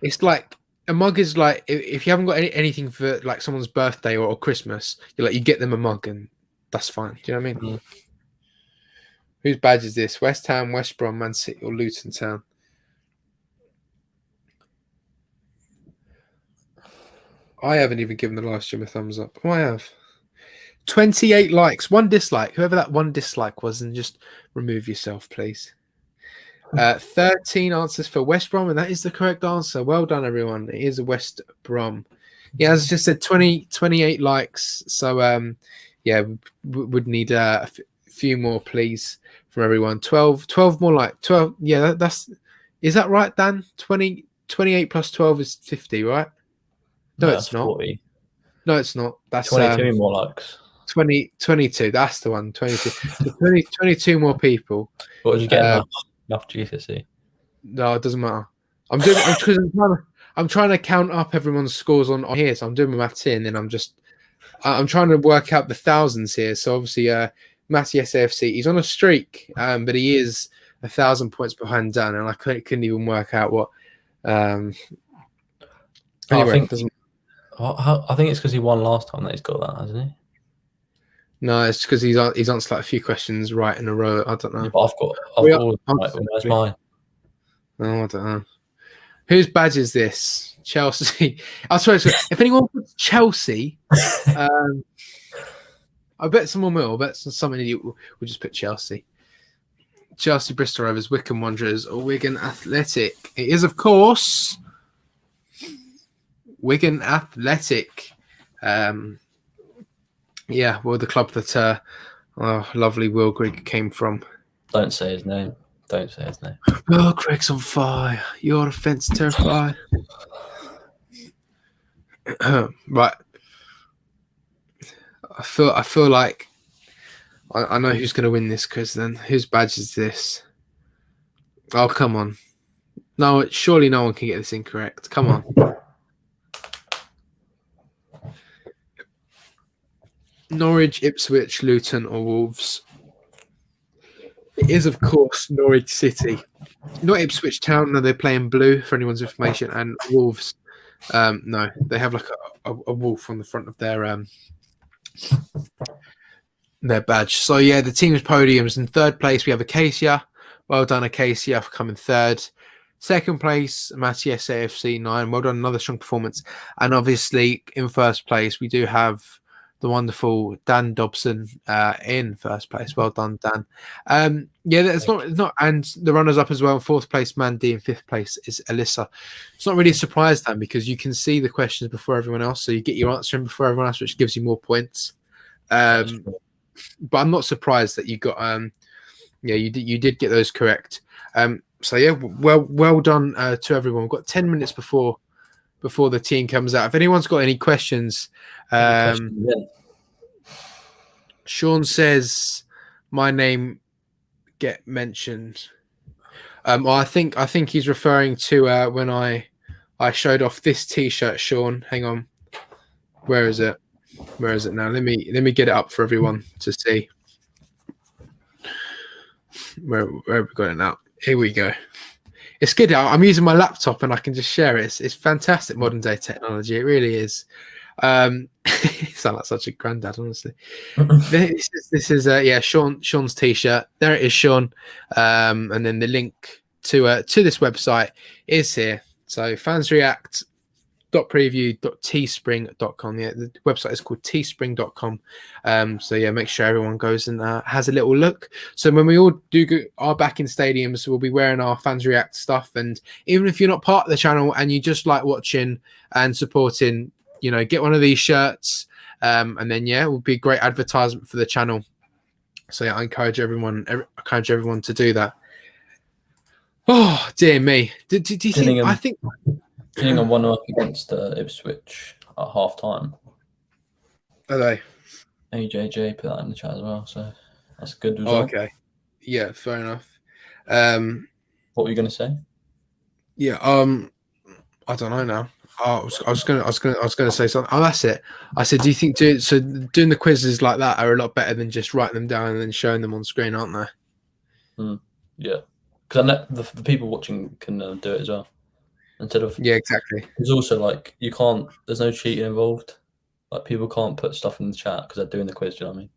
It's like a mug is like if you haven't got anything for like someone's birthday or Christmas, you get them a mug and that's fine. Do you know what I mean? Whose badge is this? West Ham, West Brom, Man City, or Luton Town? I haven't even given the live stream a thumbs up. Oh, I have. 28 likes, 1 dislike. Whoever that 1 dislike was, and just remove yourself, please. 13 answers for West Brom, and that is the correct answer. Well done, everyone. It is West Brom. Yeah, as I just said, 28 likes. So, yeah, would need a few more, please, from everyone. 12 more like 12. Yeah, is that right, Dan? 28 plus 12 is 50, right? No, it's not. 40. No, it's not. That's 22 more likes. 22. That's the one. 22. So 22 more people. What did you get? Enough GCSE. No, it doesn't matter. I'm trying to count up everyone's scores on here. So I'm doing my maths here, and then I'm trying to work out the thousands here. So obviously, Matty SAFC, he's on a streak, but he is 1,000 points behind Dan, and I couldn't even work out what. Anyway, I think it's because he won last time that he's got that, hasn't he? No, it's because he's answered like a few questions right in a row. I don't know. I've got where's mine? Oh, I don't know. Whose badge is this? Chelsea. I swear, if anyone puts Chelsea, I bet someone will. I bet some idiot will just put Chelsea. Chelsea, Bristol Rovers, Wycombe Wanderers, or Wigan Athletic. It is, of course, Wigan Athletic. Yeah, well, the club that lovely Will Grigg came from. Don't say his name. Don't say his name. Will Grigg's on fire. Your offence terrified. Right. I feel like I know who's going to win this quiz then. Whose badge is this? Oh, come on. No, surely no one can get this incorrect. Come on. Norwich, Ipswich, Luton, or Wolves? It is, of course, Norwich City. Not Ipswich Town. No, they play in blue for anyone's information. And Wolves, no, they have like a wolf on the front of their badge. So, yeah, the team's podiums. In 3rd place, we have Acacia. Well done, Acacia, for coming 3rd. 2nd place, Matty SAFC 9. Well done, another strong performance. And obviously, in 1st place, we do have the wonderful Dan Dobson in 1st place. Well done, Dan. Yeah, it's not, and the runners up as well. 4th place, Mandy, and 5th place is Alyssa. It's not really a surprise, Dan, because you can see the questions before everyone else, so you get your answer in before everyone else, which gives you more points. But I'm not surprised that you got. Yeah, you did get those correct. So yeah, well done to everyone. We've got 10 minutes before the team comes out. If anyone's got any questions, Sean says my name get mentioned. I think he's referring to when I showed off this T-shirt. Sean, hang on, where is it? Where is it now? Let me get it up for everyone to see. Where have we got it now? Here we go. It's good. I'm using my laptop and I can just share it. It's fantastic modern day technology. It really is. You sound like such a granddad, honestly. This is yeah, Sean's T-shirt. There it is, Sean. And then the link to this website is here. So Fans React shop.preview.teespring.com. Yeah, the website is called teespring.com. So yeah, make sure everyone goes and has a little look. So when we all are back in stadiums, we'll be wearing our Fans React stuff. And even if you're not part of the channel and you just like watching and supporting, you know, get one of these shirts. And then yeah, it will be great advertisement for the channel. So yeah, I encourage everyone to do that. Oh dear me! Do you think? I think Gillingham won up against Ipswich at half time. Are they? AJJ put that in the chat as well, so that's a good result. Oh, okay, yeah, fair enough. What were you going to say? Yeah, I don't know now. I was gonna say something. Oh, that's it. I said, do you think doing the quizzes like that are a lot better than just writing them down and then showing them on screen, aren't they? Yeah, because the people watching can do it as well. Instead of exactly. There's also like there's no cheating involved. Like people can't put stuff in the chat because they're doing the quiz. Do you know what I mean?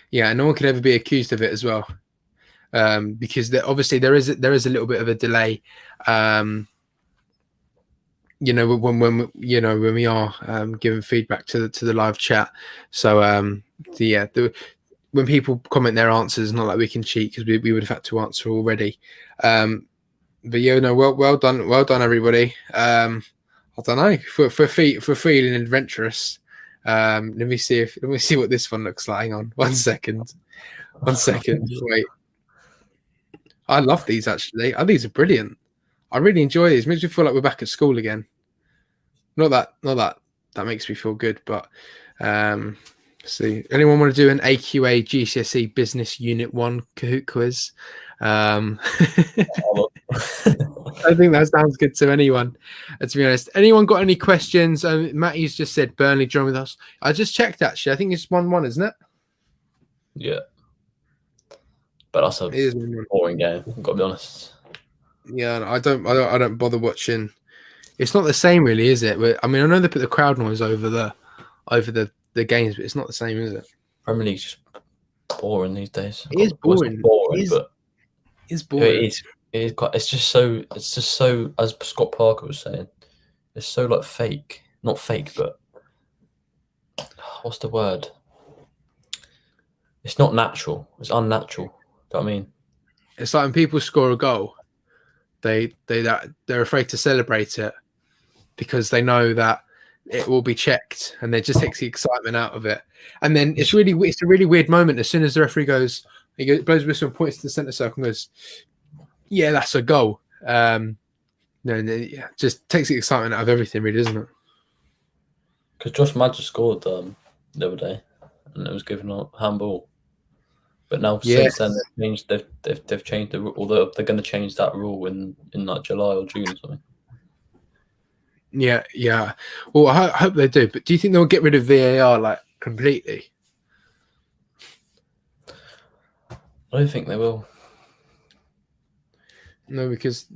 Yeah, and no one could ever be accused of it as well, because obviously there is a little bit of a delay. You know, when we are giving feedback to the live chat. So when people comment their answers, not like we can cheat because we would have had to answer already. But yeah, no, well done, everybody. I don't know for feeling adventurous. Let me see what this one looks like. Hang on, 1 second. Wait, I love these actually. Oh, these are brilliant. I really enjoy these. Makes me feel like we're back at school again. Not that makes me feel good, but see, anyone want to do an AQA GCSE Business Unit 1 Kahoot quiz? I think that sounds good to anyone. To be honest, anyone got any questions? Matty's just said Burnley drawn with us. I just checked actually. I think it's 1-1, isn't it? Yeah, but that's a boring game. I've got to be honest. Yeah, I don't bother watching. It's not the same, really, is it? I mean, I know they put the crowd noise over the games, but it's not the same, is it? Premier League's just boring these days. It is boring. But it's boring. It's just so. As Scott Parker was saying, it's so like fake. Not fake, but what's the word? It's not natural. It's unnatural. Do you know what I mean? It's like when people score a goal, they're afraid to celebrate it because they know that it will be checked, and it just takes the excitement out of it. And then it's a really weird moment as soon as the referee blows whistle and points to the centre circle and goes, "Yeah, that's a goal." Just takes the excitement out of everything, really, doesn't it? Because Josh Madger scored the other day, and it was given a handball. But now since then they've changed the rule. Although they're going to change that rule in like July or June or something. Yeah. Well, I hope they do. But do you think they'll get rid of VAR like completely? I don't think they will. No, because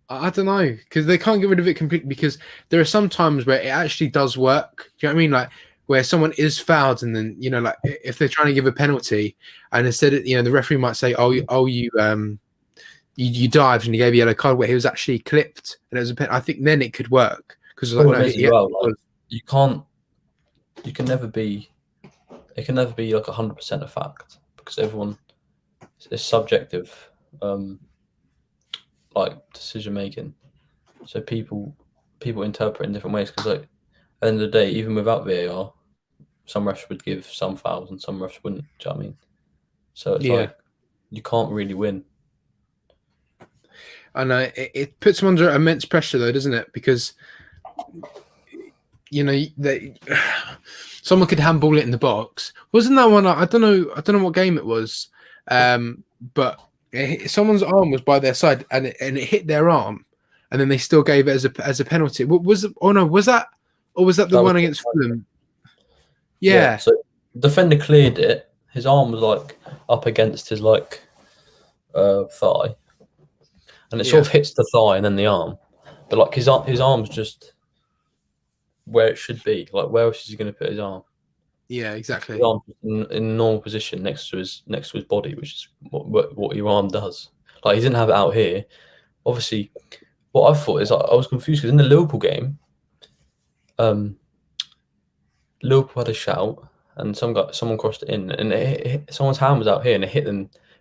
I don't know, because they can't get rid of it completely, because there are some times where it actually does work. Do you know what I mean? Like where someone is fouled, and then like if they're trying to give a penalty, and instead the referee might say, you dived and you gave a yellow card, where he was actually clipped and it was a pen. I think then it could work, because like, you can't. You can never be. It can never be like 100% a fact, because everyone is subjective, like decision making. So people interpret in different ways, because like at the end of the day, even without VAR, some refs would give some fouls and some refs wouldn't. Do you know what I mean? So it's like you can't really win. I know it puts them under immense pressure, though, doesn't it? Because someone could handball it in the box. Wasn't that one? I don't know what game it was, but someone's arm was by their side and it hit their arm, and then they still gave it as a penalty. Was that the one against Fulham? Yeah. So defender cleared it. His arm was like up against his thigh. And it sort of hits the thigh and then the arm, but like his arm's just where it should be. Like where else is he going to put his arm? Yeah, exactly. His arm in normal position next to his body, which is what your arm does. Like he didn't have it out here. Obviously, what I thought is I was confused because in the Liverpool game, Liverpool had a shout and someone crossed it in, and someone's hand was out here and it hit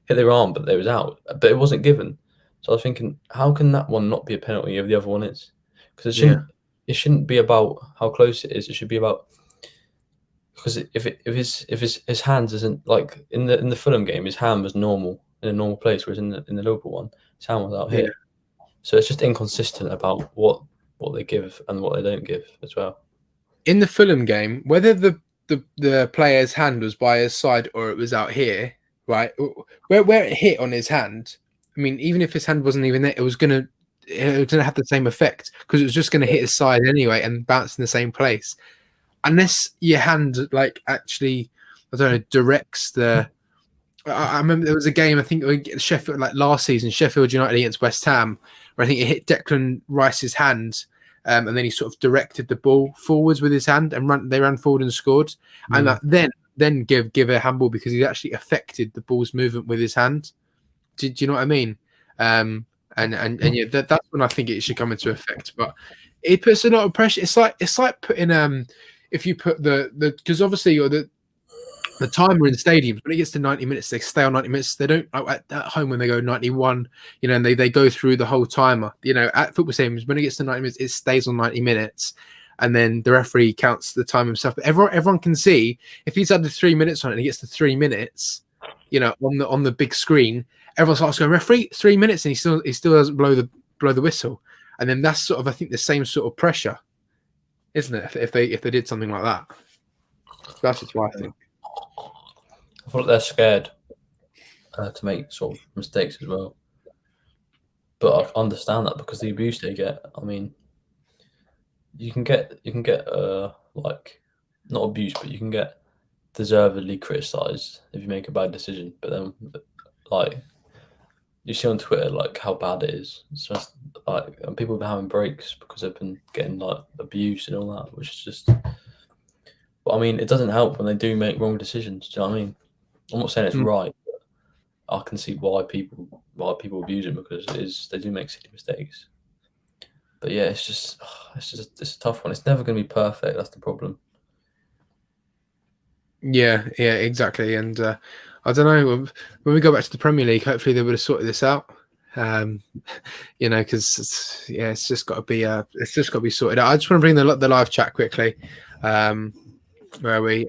their arm, but they was out, but it wasn't given. So I was thinking, how can that one not be a penalty if the other one is? Because it shouldn't be about how close it is. It should be about, because if his hands isn't like in the Fulham game, his hand was normal in a normal place, whereas in the Liverpool one, his hand was out here. So it's just inconsistent about what they give and what they don't give as well. In the Fulham game, whether the player's hand was by his side or it was out here, right, where it hit on his hand, I mean, even if his hand wasn't even there, it was gonna have the same effect because it was just gonna hit his side anyway and bounce in the same place, unless your hand like actually, I don't know, directs the. I remember there was a game, I think Sheffield, like last season, Sheffield United against West Ham, where I think it hit Declan Rice's hand, and then he sort of directed the ball forwards with his hand, and they ran forward and scored. And that then give a handball because he actually affected the ball's movement with his hand. Do you know what I mean? And yeah, that's when I think it should come into effect. But it puts a lot of pressure. It's like putting if you put because obviously the timer in stadiums, when it gets to 90 minutes, they stay on 90 minutes. They don't at home when they go 91, and they go through the whole timer. At football stadiums, when it gets to 90 minutes, it stays on 90 minutes, and then the referee counts the time himself. But everyone can see if he's added 3 minutes on it and he gets to 3 minutes, on the big screen, everyone starts going, referee, 3 minutes, and he still doesn't blow the whistle. And then that's sort of, I think, the same sort of pressure, isn't it? If they did something like that, that's just what I think. I thought they're scared to make sort of mistakes as well. But I understand that because the abuse they get. I mean, you can get like not abuse, but you can get deservedly criticised if you make a bad decision. But then, like you see on Twitter, like how bad it is. It's just like, and people have been having breaks because they've been getting like abuse and all that, which is just. But I mean, it doesn't help when they do make wrong decisions. Do you know what I mean? I'm not saying it's right, but I can see why people abuse it because they do make silly mistakes. But yeah, it's a tough one. It's never going to be perfect. That's the problem. Yeah, exactly. And I don't know, when we go back to the Premier League, hopefully they would have sorted this out. Because it's just got to be sorted out. I just want to bring the live chat quickly. Where are we?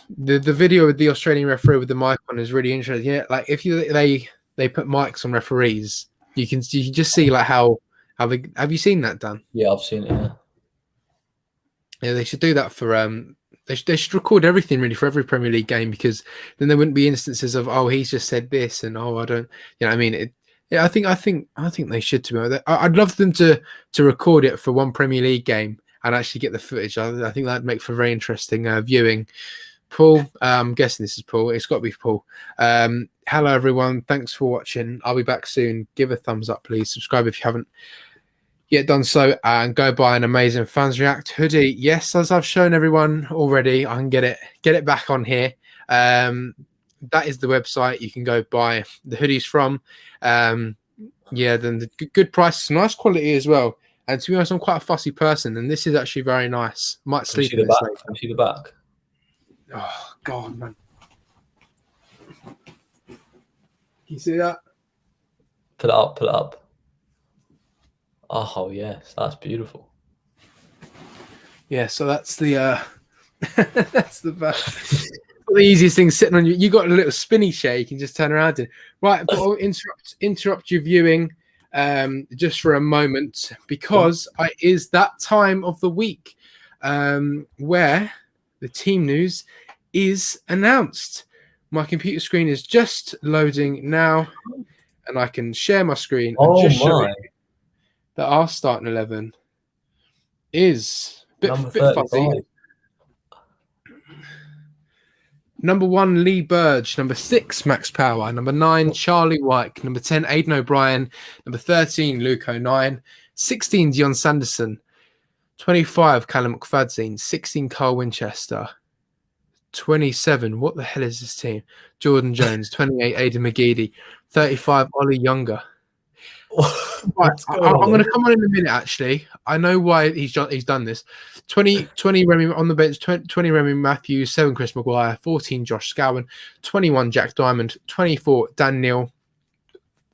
The video with the Australian referee with the mic on is really interesting. Yeah, like if they put mics on referees, you can just see like how they have you seen that done? Yeah, I've seen it. Yeah, they should do that for they should record everything really for every Premier League game, because then there wouldn't be instances of he's just said this and I don't, I mean I think they should, to be honest. I'd love them to record it for one Premier League game and actually get the footage. I think that'd make for very interesting viewing. Paul, I'm guessing this is Paul. It's got to be Paul. Hello, everyone. Thanks for watching. I'll be back soon. Give a thumbs up, please. Subscribe if you haven't yet done so. And go buy an amazing Fans React hoodie. Yes, as I've shown everyone already, I can get it back on here. That is the website you can go buy the hoodies from. Then the good price, nice quality as well. And to be honest, I'm quite a fussy person, and this is actually very nice. Might sleep in this later. Can you see the back? Oh God, man! Can you see that? Put it up. Oh yes, that's beautiful. Yeah, so that's the that's the best. The easiest thing sitting on you. You got a little spinny chair you can just turn around in. Right, but I'll interrupt your viewing just for a moment, because it is that time of the week where the team news is announced. My computer screen is just loading now, and I can share my screen and just show you that our starting 11 is a bit fuzzy. Number 1, Lee Burge. Number 6, Max Power. Number 9, Charlie White. Number 10, Aidan O'Brien. Number 13, Luke O'Nien. 16, Dion Sanderson. 25, Callum McFadzean. 16, Carl Winchester. 27, what the hell is this team? Jordan Jones. 28, Aidan McGeady. 35, Ollie Younger. Right, What's going on I'm going there? to come on in a minute. Actually, I know why he's done this. 20 Remy on the bench. 20 Remy Matthews, 7 Chris Maguire, 14 Josh Scowen, 21 Jack Diamond, 24 Dan Neil,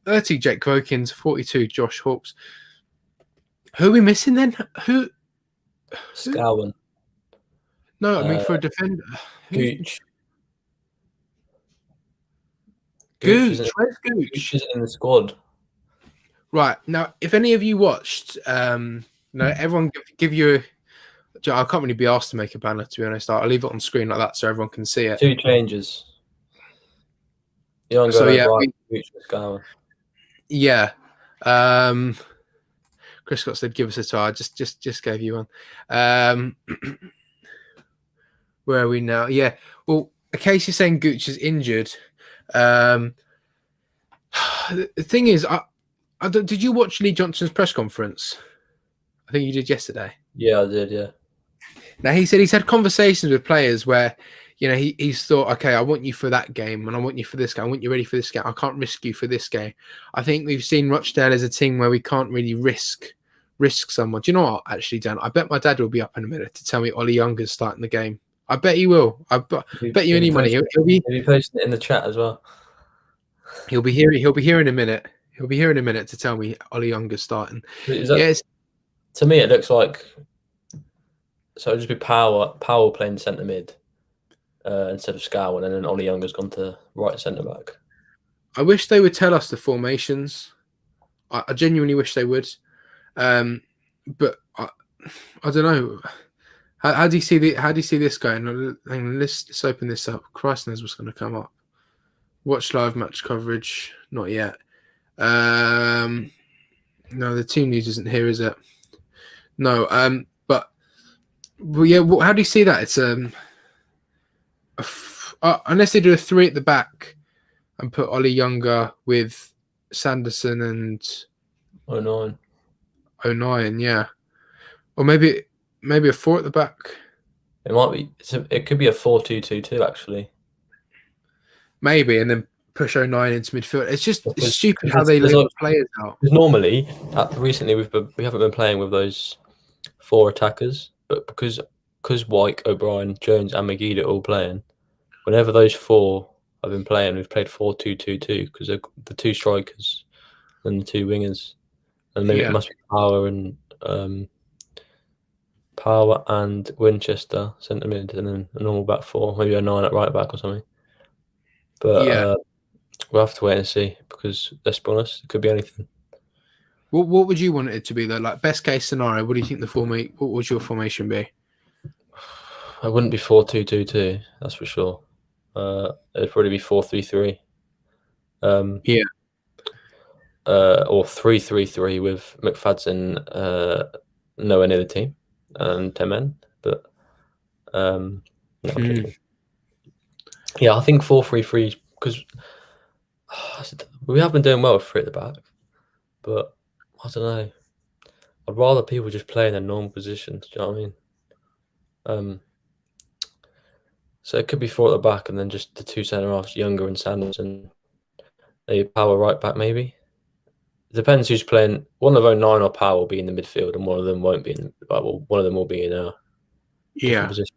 30 Jake Vokins, 42 Josh Hawks. Who are we missing then? Who? Scowen. No, I mean for a defender. Gooch. Gooch. Isn't, Where's Gooch Gooch? isn't in the squad. Right now, if any of you watched, everyone give you. I can't really be asked to make a banner, to be honest. I'll leave it on screen like that so everyone can see it. 2 changes. You don't So go yeah, right. Gooch and Scowen. yeah. Chris Scott said, "Give us a try." Just gave you one. Where are we now? Yeah. Well, Casey's saying Gooch is injured. The thing is, did you watch Lee Johnson's press conference? I think you did yesterday. Yeah, I did. Yeah. Now he said he's had conversations with players where, he's thought, okay, I want you for that game, and I want you for this game. I want you ready for this game. I can't risk you for this game. I think we've seen Rochdale as a team where we can't really risk someone. Do you know what? Actually, Dan, I bet my dad will be up in a minute to tell me Ollie Younger's starting the game. I bet he will. I bet you any money. He'll be posting it in the chat as well. He'll be here. He'll be here in a minute. He'll be here in a minute to tell me Ollie Younger's starting. Yes. To me, it looks like it'll just be Powell playing centre mid instead of Scowen, and then Ollie Younger's gone to right centre back. I wish they would tell us the formations. I genuinely wish they would. But I don't know. How do you see this going? Hang on, let's open this up. Christ knows what's going to come up. Watch live match coverage. Not yet. No, the team news isn't here, is it? No. But yeah. How do you see that? It's unless they do a 3 at the back and put Ollie Younger with Sanderson and 09, yeah, or maybe a 4 at the back. It might be. It could be a 4-2-2-2 actually. Maybe, and then push 09 into midfield. It's stupid how they leave players out. Normally, recently we haven't been playing with those 4 attackers, but because White, O'Brien, Jones, and McGee are all playing, whenever those 4 have been playing, we've played 4-2-2-2 because they're the 2 strikers and the 2 wingers, and maybe it must be Power and Winchester centre mid, and then a normal back 4, maybe a 9 at right back or something. But we'll have to wait and see because let's be honest, it could be anything. What would you want it to be though? Like best case scenario, what do you think what would your formation be? It wouldn't be 4-2-2-2, that's for sure. It'd probably be 4-3-3. Or 3-3-3 with McFadden nowhere near the team and 10 men. But yeah, I think 4-3-3 because we have been doing well with 3 at the back, but I don't know. I'd rather people just play in their normal positions. Do you know what I mean? So it could be 4 at the back, and then just the 2 centre halves, Younger and Sanderson. A Power right back, maybe. It depends who's playing. One of 09 or Power will be in the midfield, and one of them won't be in. One of them will be in a different position.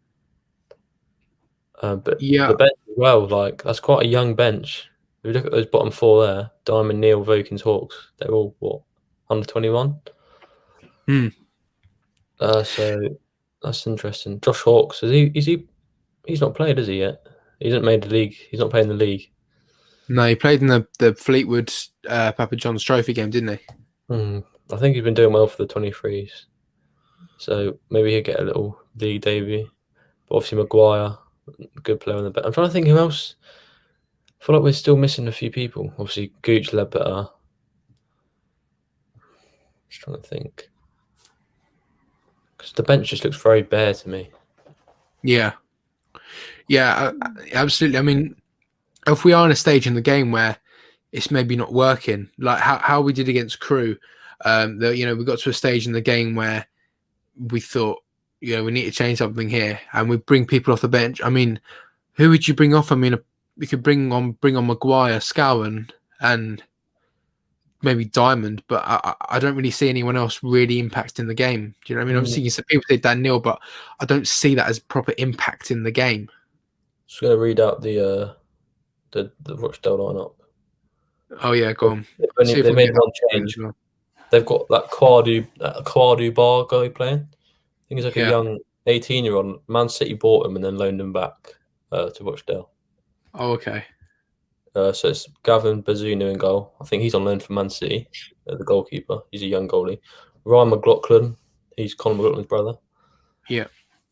But the bench as well, like that's quite a young bench. If you look at those bottom 4 there, Diamond, Neil, Vokins, Hawks, they're all what, under 21. So that's interesting. Josh Hawks, he's not played, is he yet? He hasn't made the league. He's not playing the league. No, he played in the Fleetwood Papa John's Trophy game, didn't he? I think he's been doing well for the 23s. So maybe he'll get a little league debut. But obviously Maguire, good player on the bench. I'm trying to think who else. I feel like we're still missing a few people. Obviously Gooch, Ledbetter. Just trying to think. Because the bench just looks very bare to me. Yeah, absolutely. I mean, if we are in a stage in the game where it's maybe not working, like how we did against Crewe, we got to a stage in the game where we thought, we need to change something here, and we bring people off the bench. I mean, who would you bring off? I mean, we could bring on Maguire, Scowen, and maybe Diamond, but I don't really see anyone else really impacting the game. Do you know what I mean? Obviously, people say Dan Neil, but I don't see that as proper impact in the game. Just gonna read out the Rochdale lineup. Oh yeah, go on. They made one change. Well. They've got that Kwadu Bar guy playing. I think he's like a young 18-year-old. Man City bought him and then loaned him back to Rochdale. Oh, okay. So it's Gavin Bazunu in goal. I think he's on loan from Man City, the goalkeeper. He's a young goalie. Ryan McLaughlin, he's Conor McLaughlin's brother. Yeah.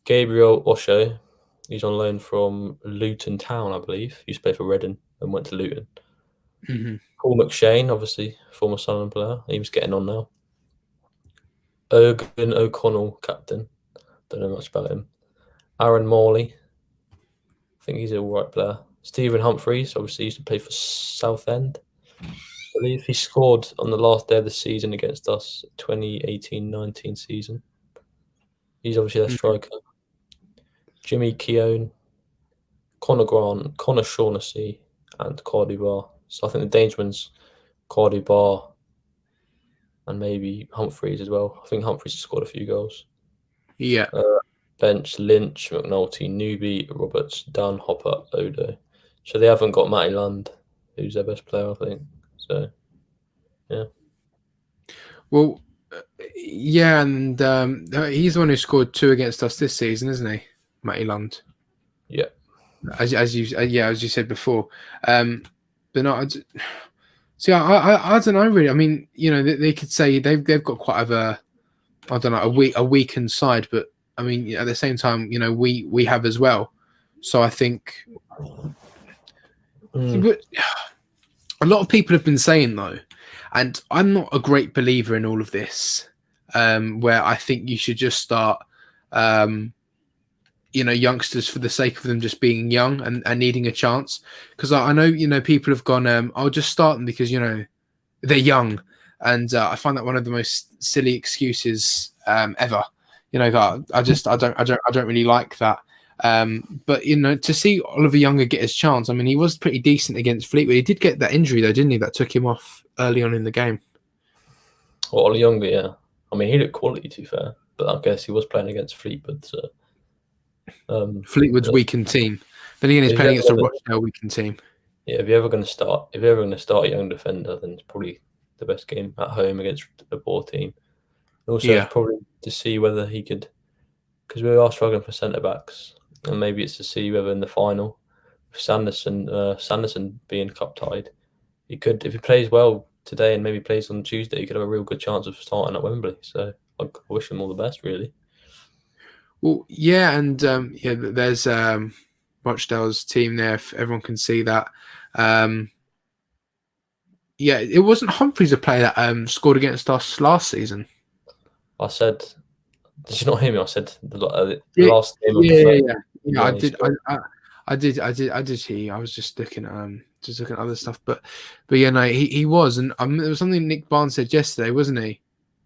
Gabriel Osho, he's on loan from Luton Town, I believe. He used to play for Reading and went to Luton. Paul McShane, obviously, former Sunderland player. He was getting on now. Ogan O'Connell, captain. Don't know much about him. Aaron Morley. I think he's a all right player. Stephen Humphreys, obviously, used to play for Southend. I believe he scored on the last day of the season against us, 2018-19 season. He's obviously their striker. Jimmy Keown, Connor Grant, Connor Shaughnessy, and Cardi Bar. So I think the Dangerman's Cardi Bar and maybe Humphreys as well. I think Humphreys has scored a few goals. Yeah. Bench, Lynch, McNulty, Newby, Roberts, Dunn, Hopper, Odo. So they haven't got Matty Lund, who's their best player, I think. So, yeah. Well, yeah, and he's the one who scored 2 against us this season, isn't he, Matty Lund? Yeah. As you said before, but no, see, I don't know really. I mean, you know, they could say they've got quite a weakened side, but I mean, at the same time, you know, we have as well. So I think. But a lot of people have been saying though, and I'm not a great believer in all of this, where I think you should just start, you know, youngsters for the sake of them just being young and needing a chance. Because I know, you know, people have gone, I'll just start them because, you know, they're young. And I find that one of the most silly excuses ever. You know, I don't really like that. But you know, to see Oliver Younger get his chance, I mean, he was pretty decent against Fleetwood. He did get that injury though, didn't he? That took him off early on in the game. Well, Oliver Younger, yeah. I mean, he looked quality, to be fair, but I guess he was playing against Fleetwood. So, Fleetwood's weakened team. Then again, he's playing against a Rochdale weakened team. Yeah, if you're ever going to start a young defender, then it's probably the best game at home against a poor team. Also, it's probably to see whether he could, because we are struggling for centre backs. And maybe it's to see whether in the final, Sanderson being cup tied, he could, if he plays well today and maybe plays on Tuesday, he could have a real good chance of starting at Wembley. So I wish him all the best, really. Well, yeah, and there's Rochdale's team there. If everyone can see that, yeah, it wasn't Humphreys a player that scored against us last season. I said, did you not hear me? I said the last game. Yeah, I did hear you. I was just looking at other stuff, but yeah, no, he was, and there was something Nick Barnes said yesterday, wasn't he?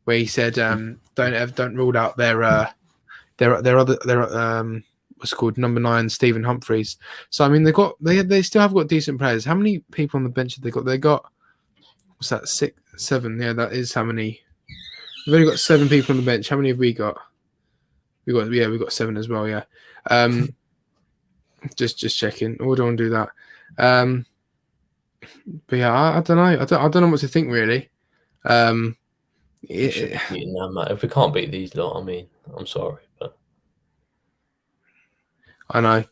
Where he said, don't rule out their what's called number 9, Stephen Humphreys. So I mean, they still have got decent players. How many people on the bench have they got? They got, what's that, 6, 7? Yeah, that is how many. We've only got 7 people on the bench. How many have we got? We got 7 as well. Yeah. Just checking. Oh, I don't want to do that. But yeah, I don't know. I don't know what to think really. If we can't beat these lot, I mean, I'm sorry, but I know.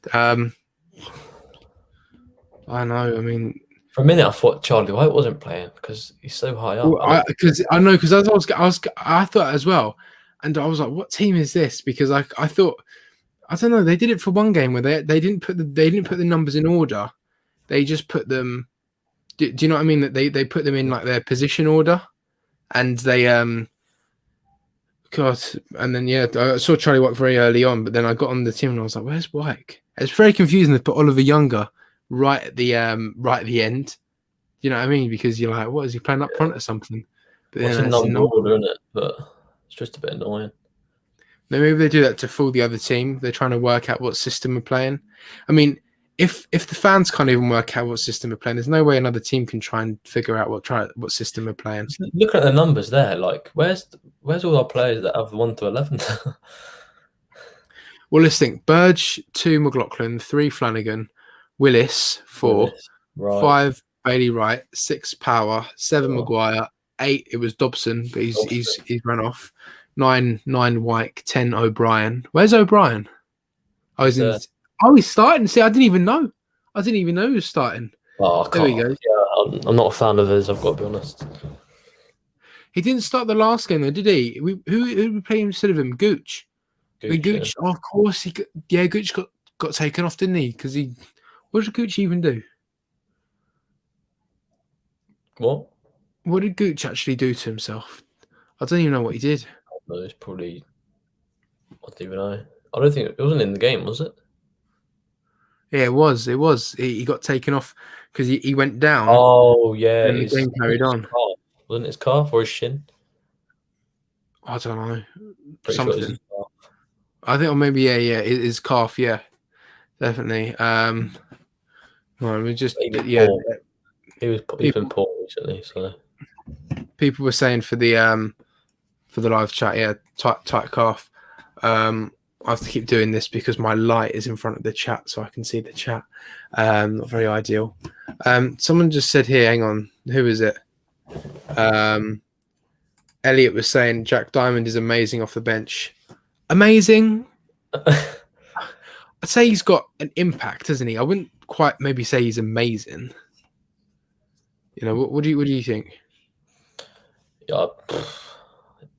I know. I mean, for a minute, I thought Charlie White wasn't playing because he's so high up. Well, because I thought as well, and I was like, "What team is this?" Because I thought, I don't know, they did it for one game where they didn't put the numbers in order. They just put them. Do you know what I mean? That they put them in like their position order, and they God, and then yeah, I saw Charlie White very early on, but then I got on the team and I was like, "Where's White?" It's very confusing to put Oliver Younger right at the end. You know what I mean? Because you're like, what is he playing up front or something? But it's a number order, isn't it? But it's just a bit annoying. Maybe they do that to fool the other team. They're trying to work out what system we're playing. I mean, if the fans can't even work out what system we're playing, there's no way another team can try and figure out what system we're playing. Look at the numbers there. Like, where's all our players that have 1 to 11? Well, let's think. Burge, 2 McLaughlin, 3 Flanagan, Willis, 4, Right. 5 Bailey Wright, 6 Power, 7 Oh. Maguire, 8 it was Dobson, but he's run off. 9 Wyke, 10 O'Brien. Where's O'Brien? Oh, he's starting. See, I didn't even know. I didn't even know he was starting. Oh, there we go. Yeah, I'm not a fan of his. I've got to be honest. He didn't start the last game though, did he? Who we played instead of him? Gooch. Gooch. Oh, of course Gooch got taken off, didn't he? Because what did Gooch even do? What? What did Gooch actually do to himself? I don't even know what he did. It's probably. I don't even know. I don't think it wasn't in the game, was it? Yeah, it was. It was. He got taken off because he went down. Oh yeah, and the game carried on. Wasn't it his calf or his shin? I don't know. Pretty Something. sure it was his calf. I think, or maybe his calf. Yeah, definitely. Well, we just He's been poor recently, so people were saying for the live chat, tight calf. I have to keep doing this because my light is in front of the chat, so I can see the chat. Not very ideal. Someone just said here, hang on, who is it? Elliot was saying Jack Diamond is amazing off the bench. Amazing. I'd say he's got an impact, hasn't he? I wouldn't quite maybe say he's amazing. You know, what do you think? Yeah,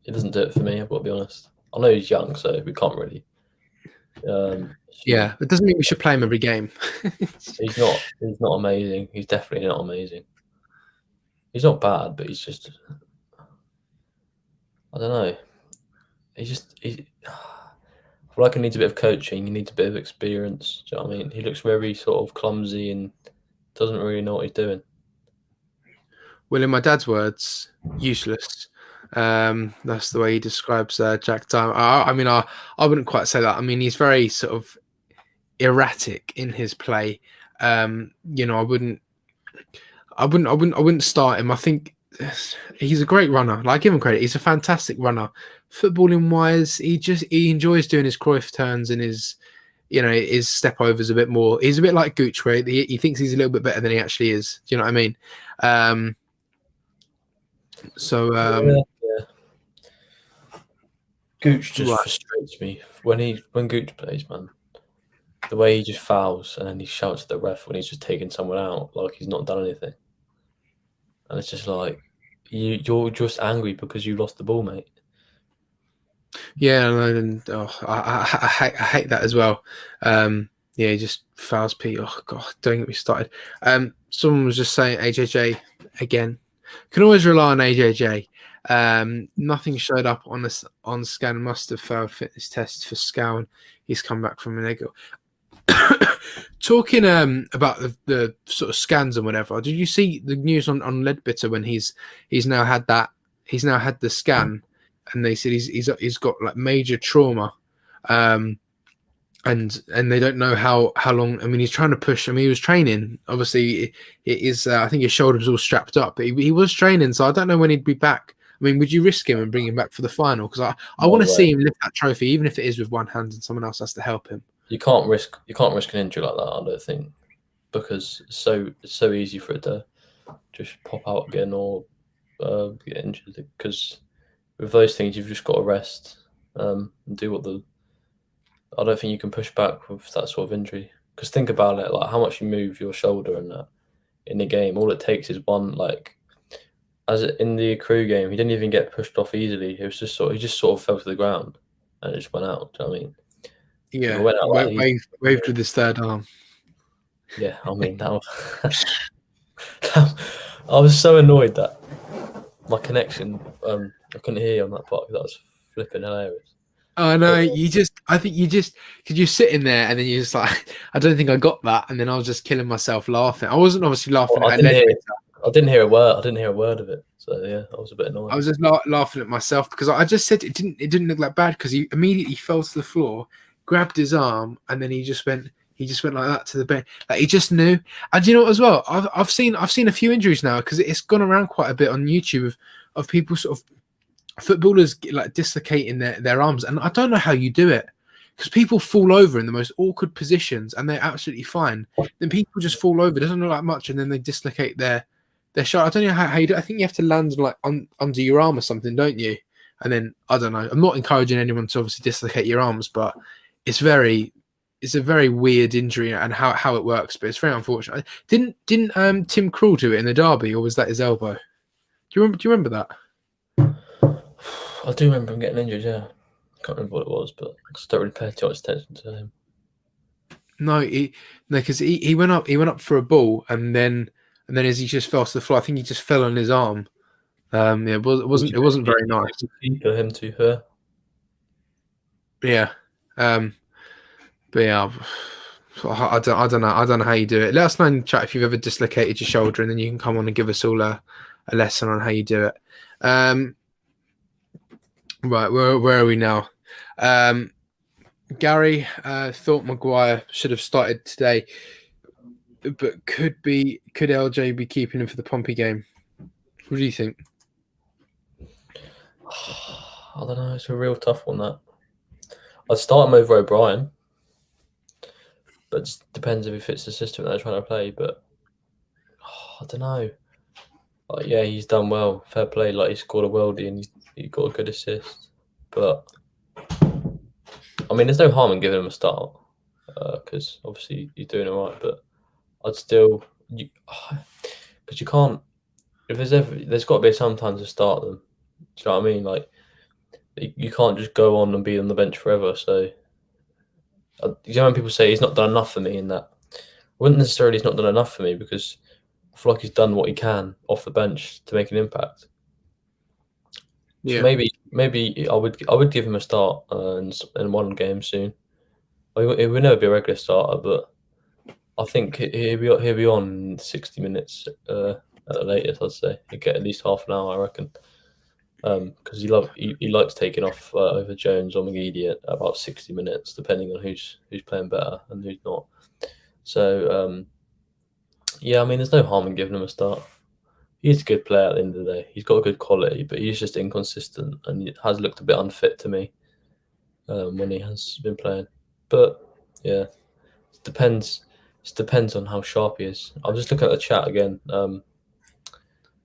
it doesn't do it for me. I've got to be honest. I know he's young, so we can't really. Yeah, it doesn't mean we should play him every game. He's not amazing. He's definitely not amazing. He's not bad, but he's just. I don't know. I feel like he needs a bit of coaching. He needs a bit of experience. Do you know what I mean? He looks very sort of clumsy and doesn't really know what he's doing. Well, in my dad's words, useless. That's the way he describes Jack Diamond. I mean, I wouldn't quite say that. I mean, he's very sort of erratic in his play. You know, I wouldn't start him. I think he's a great runner. Like, give him credit. He's a fantastic runner. Footballing wise, he enjoys doing his Cruyff turns and his step overs a bit more. He's a bit like Gooch, where he thinks he's a little bit better than he actually is. Do you know what I mean? Yeah. Gooch just frustrates me when Gooch plays, man. The way he just fouls and then he shouts at the ref when he's just taking someone out like he's not done anything, and it's just like you're just angry because you lost the ball, mate. Yeah, and I hate that as well. Yeah, he just fouls Pete. Oh god, don't get me started. Someone was just saying AJJ again. Can always rely on AJJ. Nothing showed up on scan. Must have failed fitness tests for Scowen. He's come back from a negative. Talking about the sort of scans and whatever. Did you see the news on Ledbetter when he's now had the scan, and they said he's got like major trauma, and they don't know how long. I mean, he's trying to push. I mean, he was training. Obviously, it is. I think his shoulder was all strapped up, but he was training. So I don't know when he'd be back. I mean, would you risk him and bring him back for the final? Because I want to see him lift that trophy, even if it is with one hand and someone else has to help him. You can't risk an injury like that, I don't think, because it's so easy for it to just pop out again or get injured. Because with those things, you've just got to rest and do what I don't think you can push back with that sort of injury. Because think about it, like how much you move your shoulder and that in the game. All it takes is one, like as in the Crew game, he didn't even get pushed off easily. It was just he just sort of fell to the ground and it just went out. Do you know what I mean? Yeah, waved with his third arm. Yeah, I mean that was, I was so annoyed that my connection. I couldn't hear you on that part. That was flipping hilarious. Oh no, I think you just because you're sitting there and then you're just like, I don't think I got that, and then I was just killing myself laughing. I wasn't obviously laughing. I didn't hear a word. I didn't hear a word of it. So yeah, I was a bit annoyed. I was just laughing at myself because I just said it didn't look that bad because he immediately fell to the floor, grabbed his arm, and then he He just went like that to the bench. Like he just knew. And you know what as well? I've seen a few injuries now because it's gone around quite a bit on YouTube of people sort of footballers like dislocating their arms, and I don't know how you do it because people fall over in the most awkward positions and they're absolutely fine. Then people just fall over, it doesn't look like much, and then they dislocate their shoulder. I don't know how you do it. I think you have to land like under your arm or something, don't you? And then I don't know. I'm not encouraging anyone to obviously dislocate your arms, but it's a very weird injury and how it works, but it's very unfortunate. Didn't Tim Krul do it in the derby, or was that his elbow? Do you remember that? I do remember him getting injured. Yeah, I can't remember what it was, but I don't really pay too much attention to him. No, because he went up for a ball, and then as he just fell to the floor, I think he just fell on his arm. Yeah, it wasn't very nice For him to her. Yeah, but yeah, I don't know how you do it. Let us know in the chat if you've ever dislocated your shoulder, and then you can come on and give us all a lesson on how you do it. Right, where are we now? Gary thought Maguire should have started today, but could LJ be keeping him for the Pompey game? What do you think? I don't know. It's a real tough one, that. I'd start him over O'Brien, but it just depends if he fits the system that they're trying to play. But I don't know. Like, yeah, he's done well. Fair play. Like, he scored a worldie and he got a good assist. But I mean, there's no harm in giving him a start because obviously you're doing all right. But I'd still, because you can't. If there's got to be some time to start them. Do you know what I mean? Like, you can't just go on and be on the bench forever. So, you know, when people say he's not done enough for me in that, I wouldn't necessarily he's not done enough for me because I feel like he's done what he can off the bench to make an impact. Yeah. So maybe I would give him a start in one game soon. He would never be a regular starter, but I think he'll be on 60 minutes at the latest. I'd say he'll get at least half an hour, I reckon. Because he likes taking off over Jones or McGeady at about 60 minutes, depending on who's playing better and who's not. So yeah, I mean, there's no harm in giving him a start. He's a good player at the end of the day. He's got a good quality, but he's just inconsistent and it has looked a bit unfit to me when he has been playing. But yeah, it depends on how sharp he is. I'm just looking at the chat again.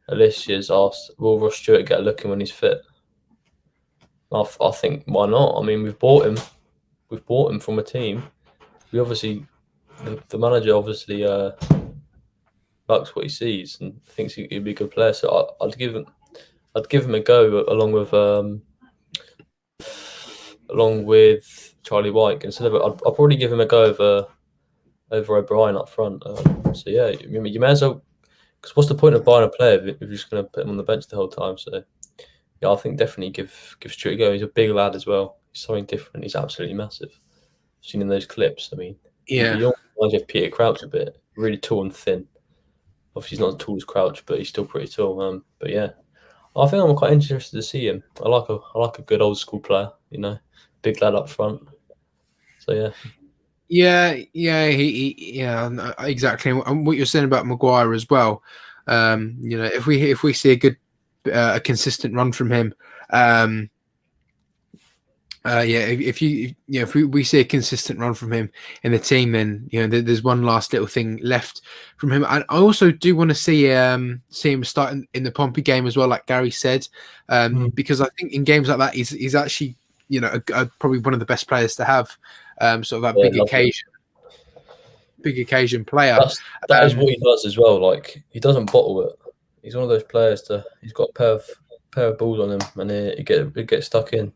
Alicia's asked, will Ross Stewart get a look in when he's fit? I think why not? I mean, we've bought him from a team. We obviously, the manager obviously likes what he sees and thinks he'd be a good player. So I'd give him a go along with Charlie White. Instead of I'll probably give him a go over O'Brien up front. So yeah, you may as well. Because what's the point of buying a player if you're just going to put him on the bench the whole time? So, yeah, I think definitely give Stuart a go. He's a big lad as well. He's something different. He's absolutely massive. I've seen in those clips. I mean, yeah, he reminds you of Peter Crouch a bit. Really tall and thin. Obviously, he's not as tall as Crouch, but he's still pretty tall. But yeah, I think I'm quite interested to see him. I like a good old school player. You know, big lad up front. So yeah. Yeah, exactly. And what you're saying about Maguire as well, you know, if we see a good, a consistent run from him, if we see a consistent run from him in the team, then you know there's one last little thing left from him. And I also do want to see him start in the Pompey game as well, like Gary said, because I think in games like that, he's actually, you know, probably one of the best players to have. Sort of that big occasion player. That is what he does as well. Like, he doesn't bottle it. He's one of those players he's got a pair of balls on him, and he gets stuck in.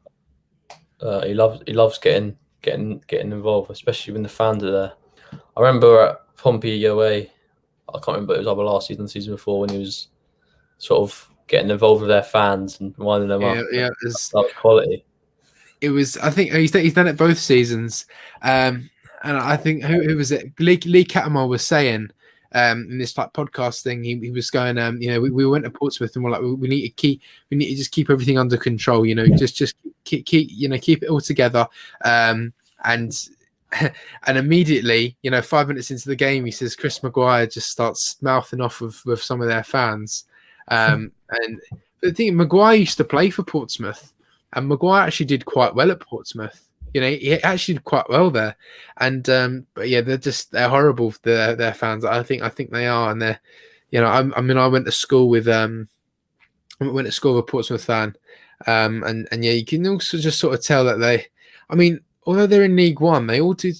He loves getting involved, especially when the fans are there. I remember at Pompey away, I can't remember, it was either last season, the season before, when he was sort of getting involved with their fans and winding them up. Yeah, that was quality. It was. I think he's done it both seasons, and I think who was it? Lee Catamar was saying in this like podcast thing. He was going. You know, we went to Portsmouth and we're like, we need to just keep everything under control. You know, just keep it all together. And And immediately, 5 minutes into the game, he says Chris Maguire just starts mouthing off with some of their fans. And the thing, Maguire used to play for Portsmouth, and Maguire actually did quite well at Portsmouth. He actually did quite well there. And but yeah, they're horrible. Their fans. I think they are, and they're, I went to school with a Portsmouth fan, and yeah, you can also just sort of tell that although they're in League One, they all do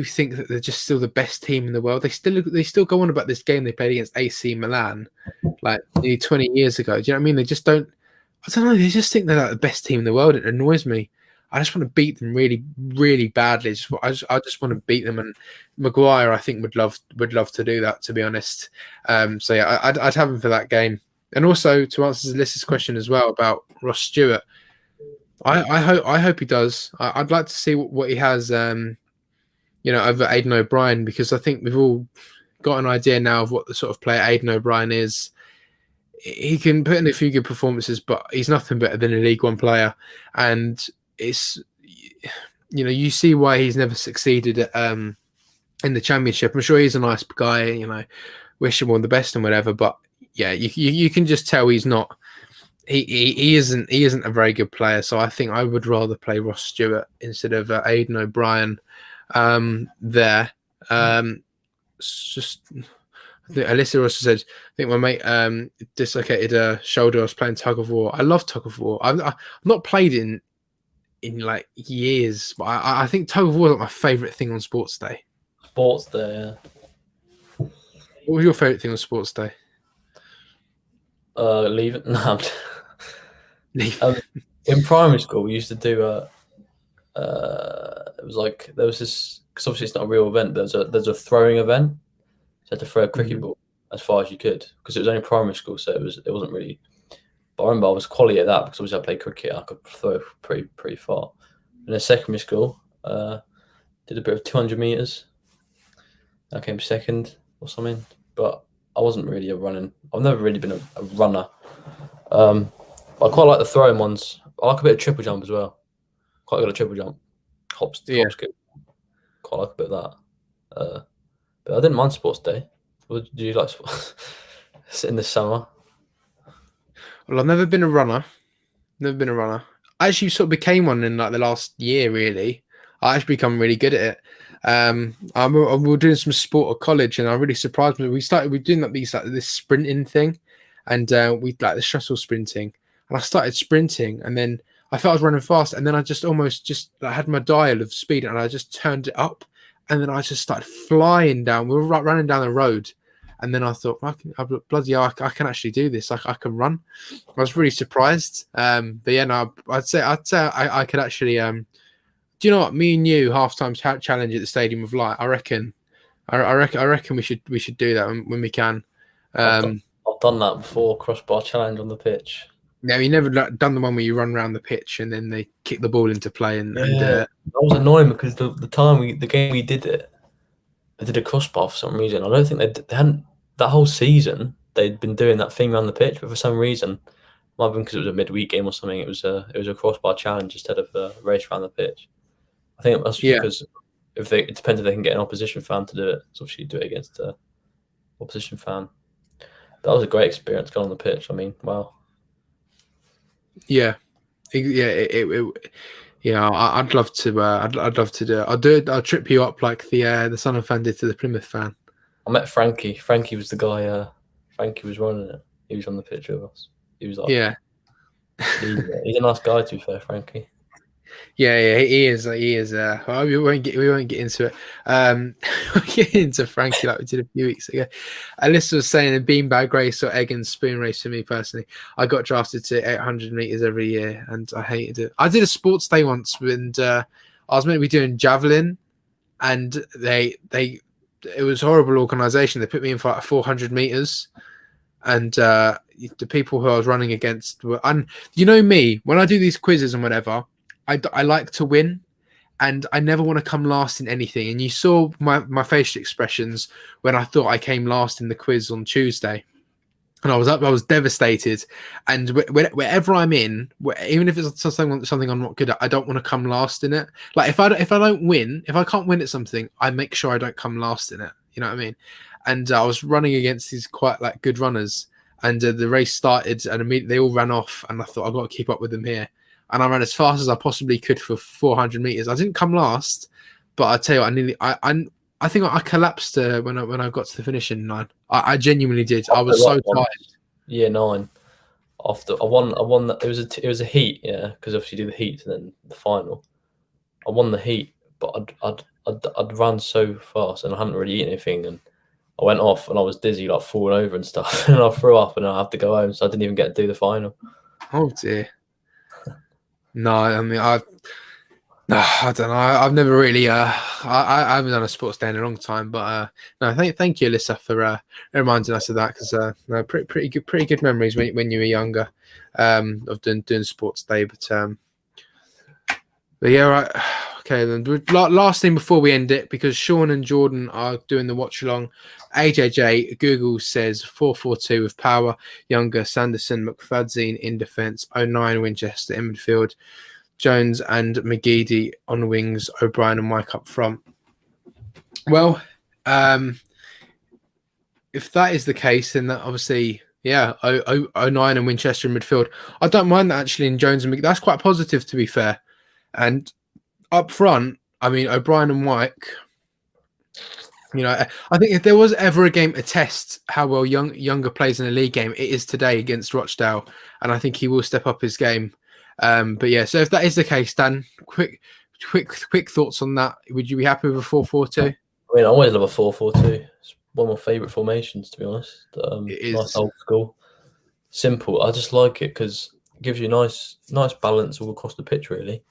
think that they're just still the best team in the world. They still go on about this game they played against AC Milan, like nearly 20 years ago. Do you know what I mean? They just don't. I don't know. They just think they're like the best team in the world. It annoys me. I just want to beat them really, really badly. I just want to beat them. And Maguire, I think, would love to do that. To be honest, so yeah, I'd have him for that game. And also to answer Alyssa's question as well about Ross Stewart. I hope he does. I'd like to see what he has, over Aidan O'Brien, because I think we've all got an idea now of what the sort of player Aidan O'Brien is. He can put in a few good performances, but he's nothing better than a League One player. And it's, you see why he's never succeeded in the Championship. I'm sure he's a nice guy, wish him all the best and whatever. But yeah, you can just tell he's not. He isn't a very good player, so I think I would rather play Ross Stewart instead of Aidan O'Brien there. Just Alyssa also said, I think my mate dislocated a shoulder. I was playing tug of war. I love tug of war. I've not played in like years, but I think tug of war is like my favourite thing on Sports Day. Sports Day, yeah. What was your favourite thing on Sports Day? Leave it. No. In primary school, we used to do it was like there was this, because obviously it's not a real event. There's a throwing event. So you had to throw a cricket ball as far as you could, because it was only primary school, so it wasn't really. But I remember I was quality at that because obviously I played cricket. I could throw pretty far. And in secondary school, did a bit of 200 meters. I came second or something, but I wasn't really a running. I've never really been a runner. I quite like the throwing ones. I like a bit of triple jump as well. Quite good at triple jump. Hops skip. Quite like a bit of that. But I didn't mind Sports Day. What did you like in the summer? Well, I've never been a runner. I actually sort of became one in like the last year, really. I actually become really good at it. We were doing some sport at college, and I really surprised me. We doing this sprinting thing, and we like the shuttle sprinting. And I started sprinting, and then I felt I was running fast, and then I just I had my dial of speed, and I just turned it up, and then I just started flying down. We were running down the road, and then I thought, bloody hell, I can actually do this. I can run. I was really surprised. But yeah, no, I'd say I could actually. Do you know what? Me and you halftime challenge at the Stadium of Light. I reckon we should do that when we can. I've done that before. Crossbar challenge on the pitch. No, you never done the one where you run around the pitch and then they kick the ball into play and that was annoying because the game we did it, they did a crossbar for some reason. I don't think they hadn't that whole season. They'd been doing that thing around the pitch, but for some reason, might have been because it was a midweek game or something. It was a crossbar challenge instead of a race around the pitch. I think it must be because it depends if they can get an opposition fan to do it. So obviously you do it against an opposition fan. That was a great experience going on the pitch. I mean, wow. Yeah. I'd love to. I'd love to do it. I'll trip you up like the Sunderland fan did to the Plymouth fan. I met Frankie. Frankie was the guy. Frankie was running it. He was on the pitch with us. He was like, he's a nice guy, to be fair, Frankie. Yeah, he is. Well, we won't get into it. We'll get into Frankie like we did a few weeks ago. Alyssa was saying a beanbag race or egg and spoon race for me personally. I got drafted to 800 meters every year, and I hated it. I did a sports day once, and I was meant to be doing javelin, and it was a horrible organisation. They put me in for like 400 meters, and the people who I was running against were. And you know me, when I do these quizzes and whatever. I like to win, and I never want to come last in anything. And you saw my facial expressions when I thought I came last in the quiz on Tuesday. And I was devastated. And wherever I'm in, even if it's something I'm not good at, I don't want to come last in it. Like if I don't win, if I can't win at something, I make sure I don't come last in it. You know what I mean? And I was running against these quite like good runners, and the race started, and immediately they all ran off, and I thought I've got to keep up with them here. And I ran as fast as I possibly could for 400 meters. I didn't come last, but I tell you, I think I collapsed when I got to the finishing line. I genuinely did. I was so tired. Year 9. After I won that. It was a heat, yeah, because obviously you do the heat and then the final. I won the heat, but I'd run so fast and I hadn't really eaten anything, and I went off and I was dizzy, like falling over and stuff, and I threw up and I had to go home, so I didn't even get to do the final. Oh dear. No, I mean I don't know. I've never really I haven't done a sports day in a long time, but no, thank you, Alyssa, for reminding us of that, because no, pretty good memories when you were younger, of doing sports day. But yeah, right. Okay, then last thing before we end it, because Sean and Jordan are doing the watch along. AJJ Google says 4-4-2 with Power, Younger, Sanderson, McFadzean in defence, 09 Winchester in midfield, Jones and McGeady on wings, O'Brien and Mike up front. Well, if that is the case, then that obviously, yeah, 09 and Winchester in midfield. I don't mind that actually in Jones and McGeady. That's quite positive, to be fair. And up front, I mean, O'Brien and Mike, you know, I think if there was ever a game to test how well Younger plays in a league game, it is today against Rochdale. And I think he will step up his game. But yeah, so if that is the case, Dan, quick thoughts on that. Would you be happy with a 4-4-2? I mean, I always love a 4-4-2. It's one of my favourite formations, to be honest. It is nice old school, simple. I just like it because it gives you nice balance all across the pitch, really.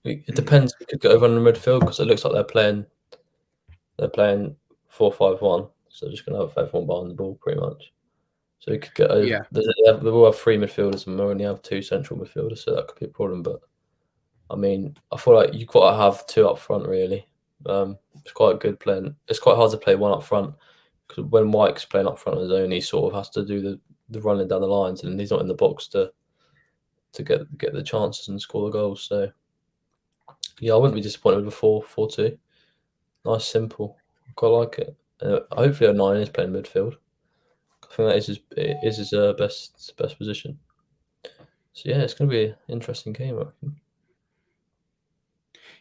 It depends. We could go over in the midfield because it looks like they're playing 4-5-1. So just going to have everyone behind the ball pretty much. So we could get over. Yeah. They will have 3 midfielders and we only have 2 central midfielders, so that could be a problem. But I mean, I feel like you've got to have 2 up front, really. It's quite good playing. It's quite hard to play 1 up front because when Mike's playing up front on his own, he sort of has to do the running down the lines, and he's not in the box to get the chances and score the goals. So yeah, I wouldn't be disappointed with a 4-4-2. Nice, simple. I quite like it. Hopefully, a 9 is playing midfield. I think that is his best position. So yeah, it's going to be an interesting game, I reckon.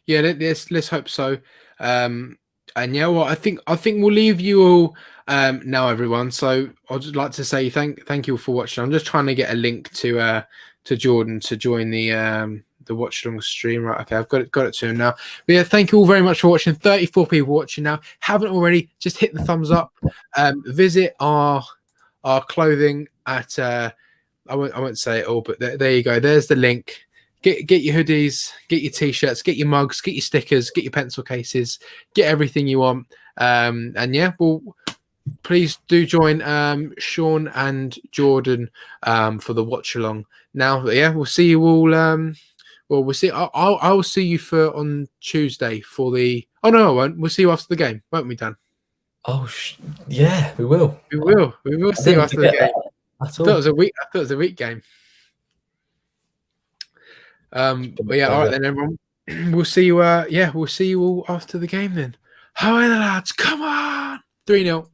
Yeah, let's hope so. And yeah, well, I think we'll leave you all now, everyone. So I'd just like to say thank you all for watching. I'm just trying to get a link to Jordan to join the watch along stream. Right, okay, I've got it to him now. But yeah, thank you all very much for watching. 34 people watching now. Haven't already? Just hit the thumbs up. Visit our clothing at I won't say it all, but there you go. There's the link. Get your hoodies, get your t-shirts, get your mugs, get your stickers, get your pencil cases, get everything you want. And yeah, well, please do join Sean and Jordan for the watch along. Now, yeah, we'll see you all. Well, we'll see. I'll see you on Tuesday for the. Oh no, I won't. We'll see you after the game, won't we, Dan? Oh yeah, we will. We will see you after the game. I thought it was a week game. But yeah, all right then, everyone. We'll see you. We'll see you all after the game then. How are the lads? Come on, 3-0.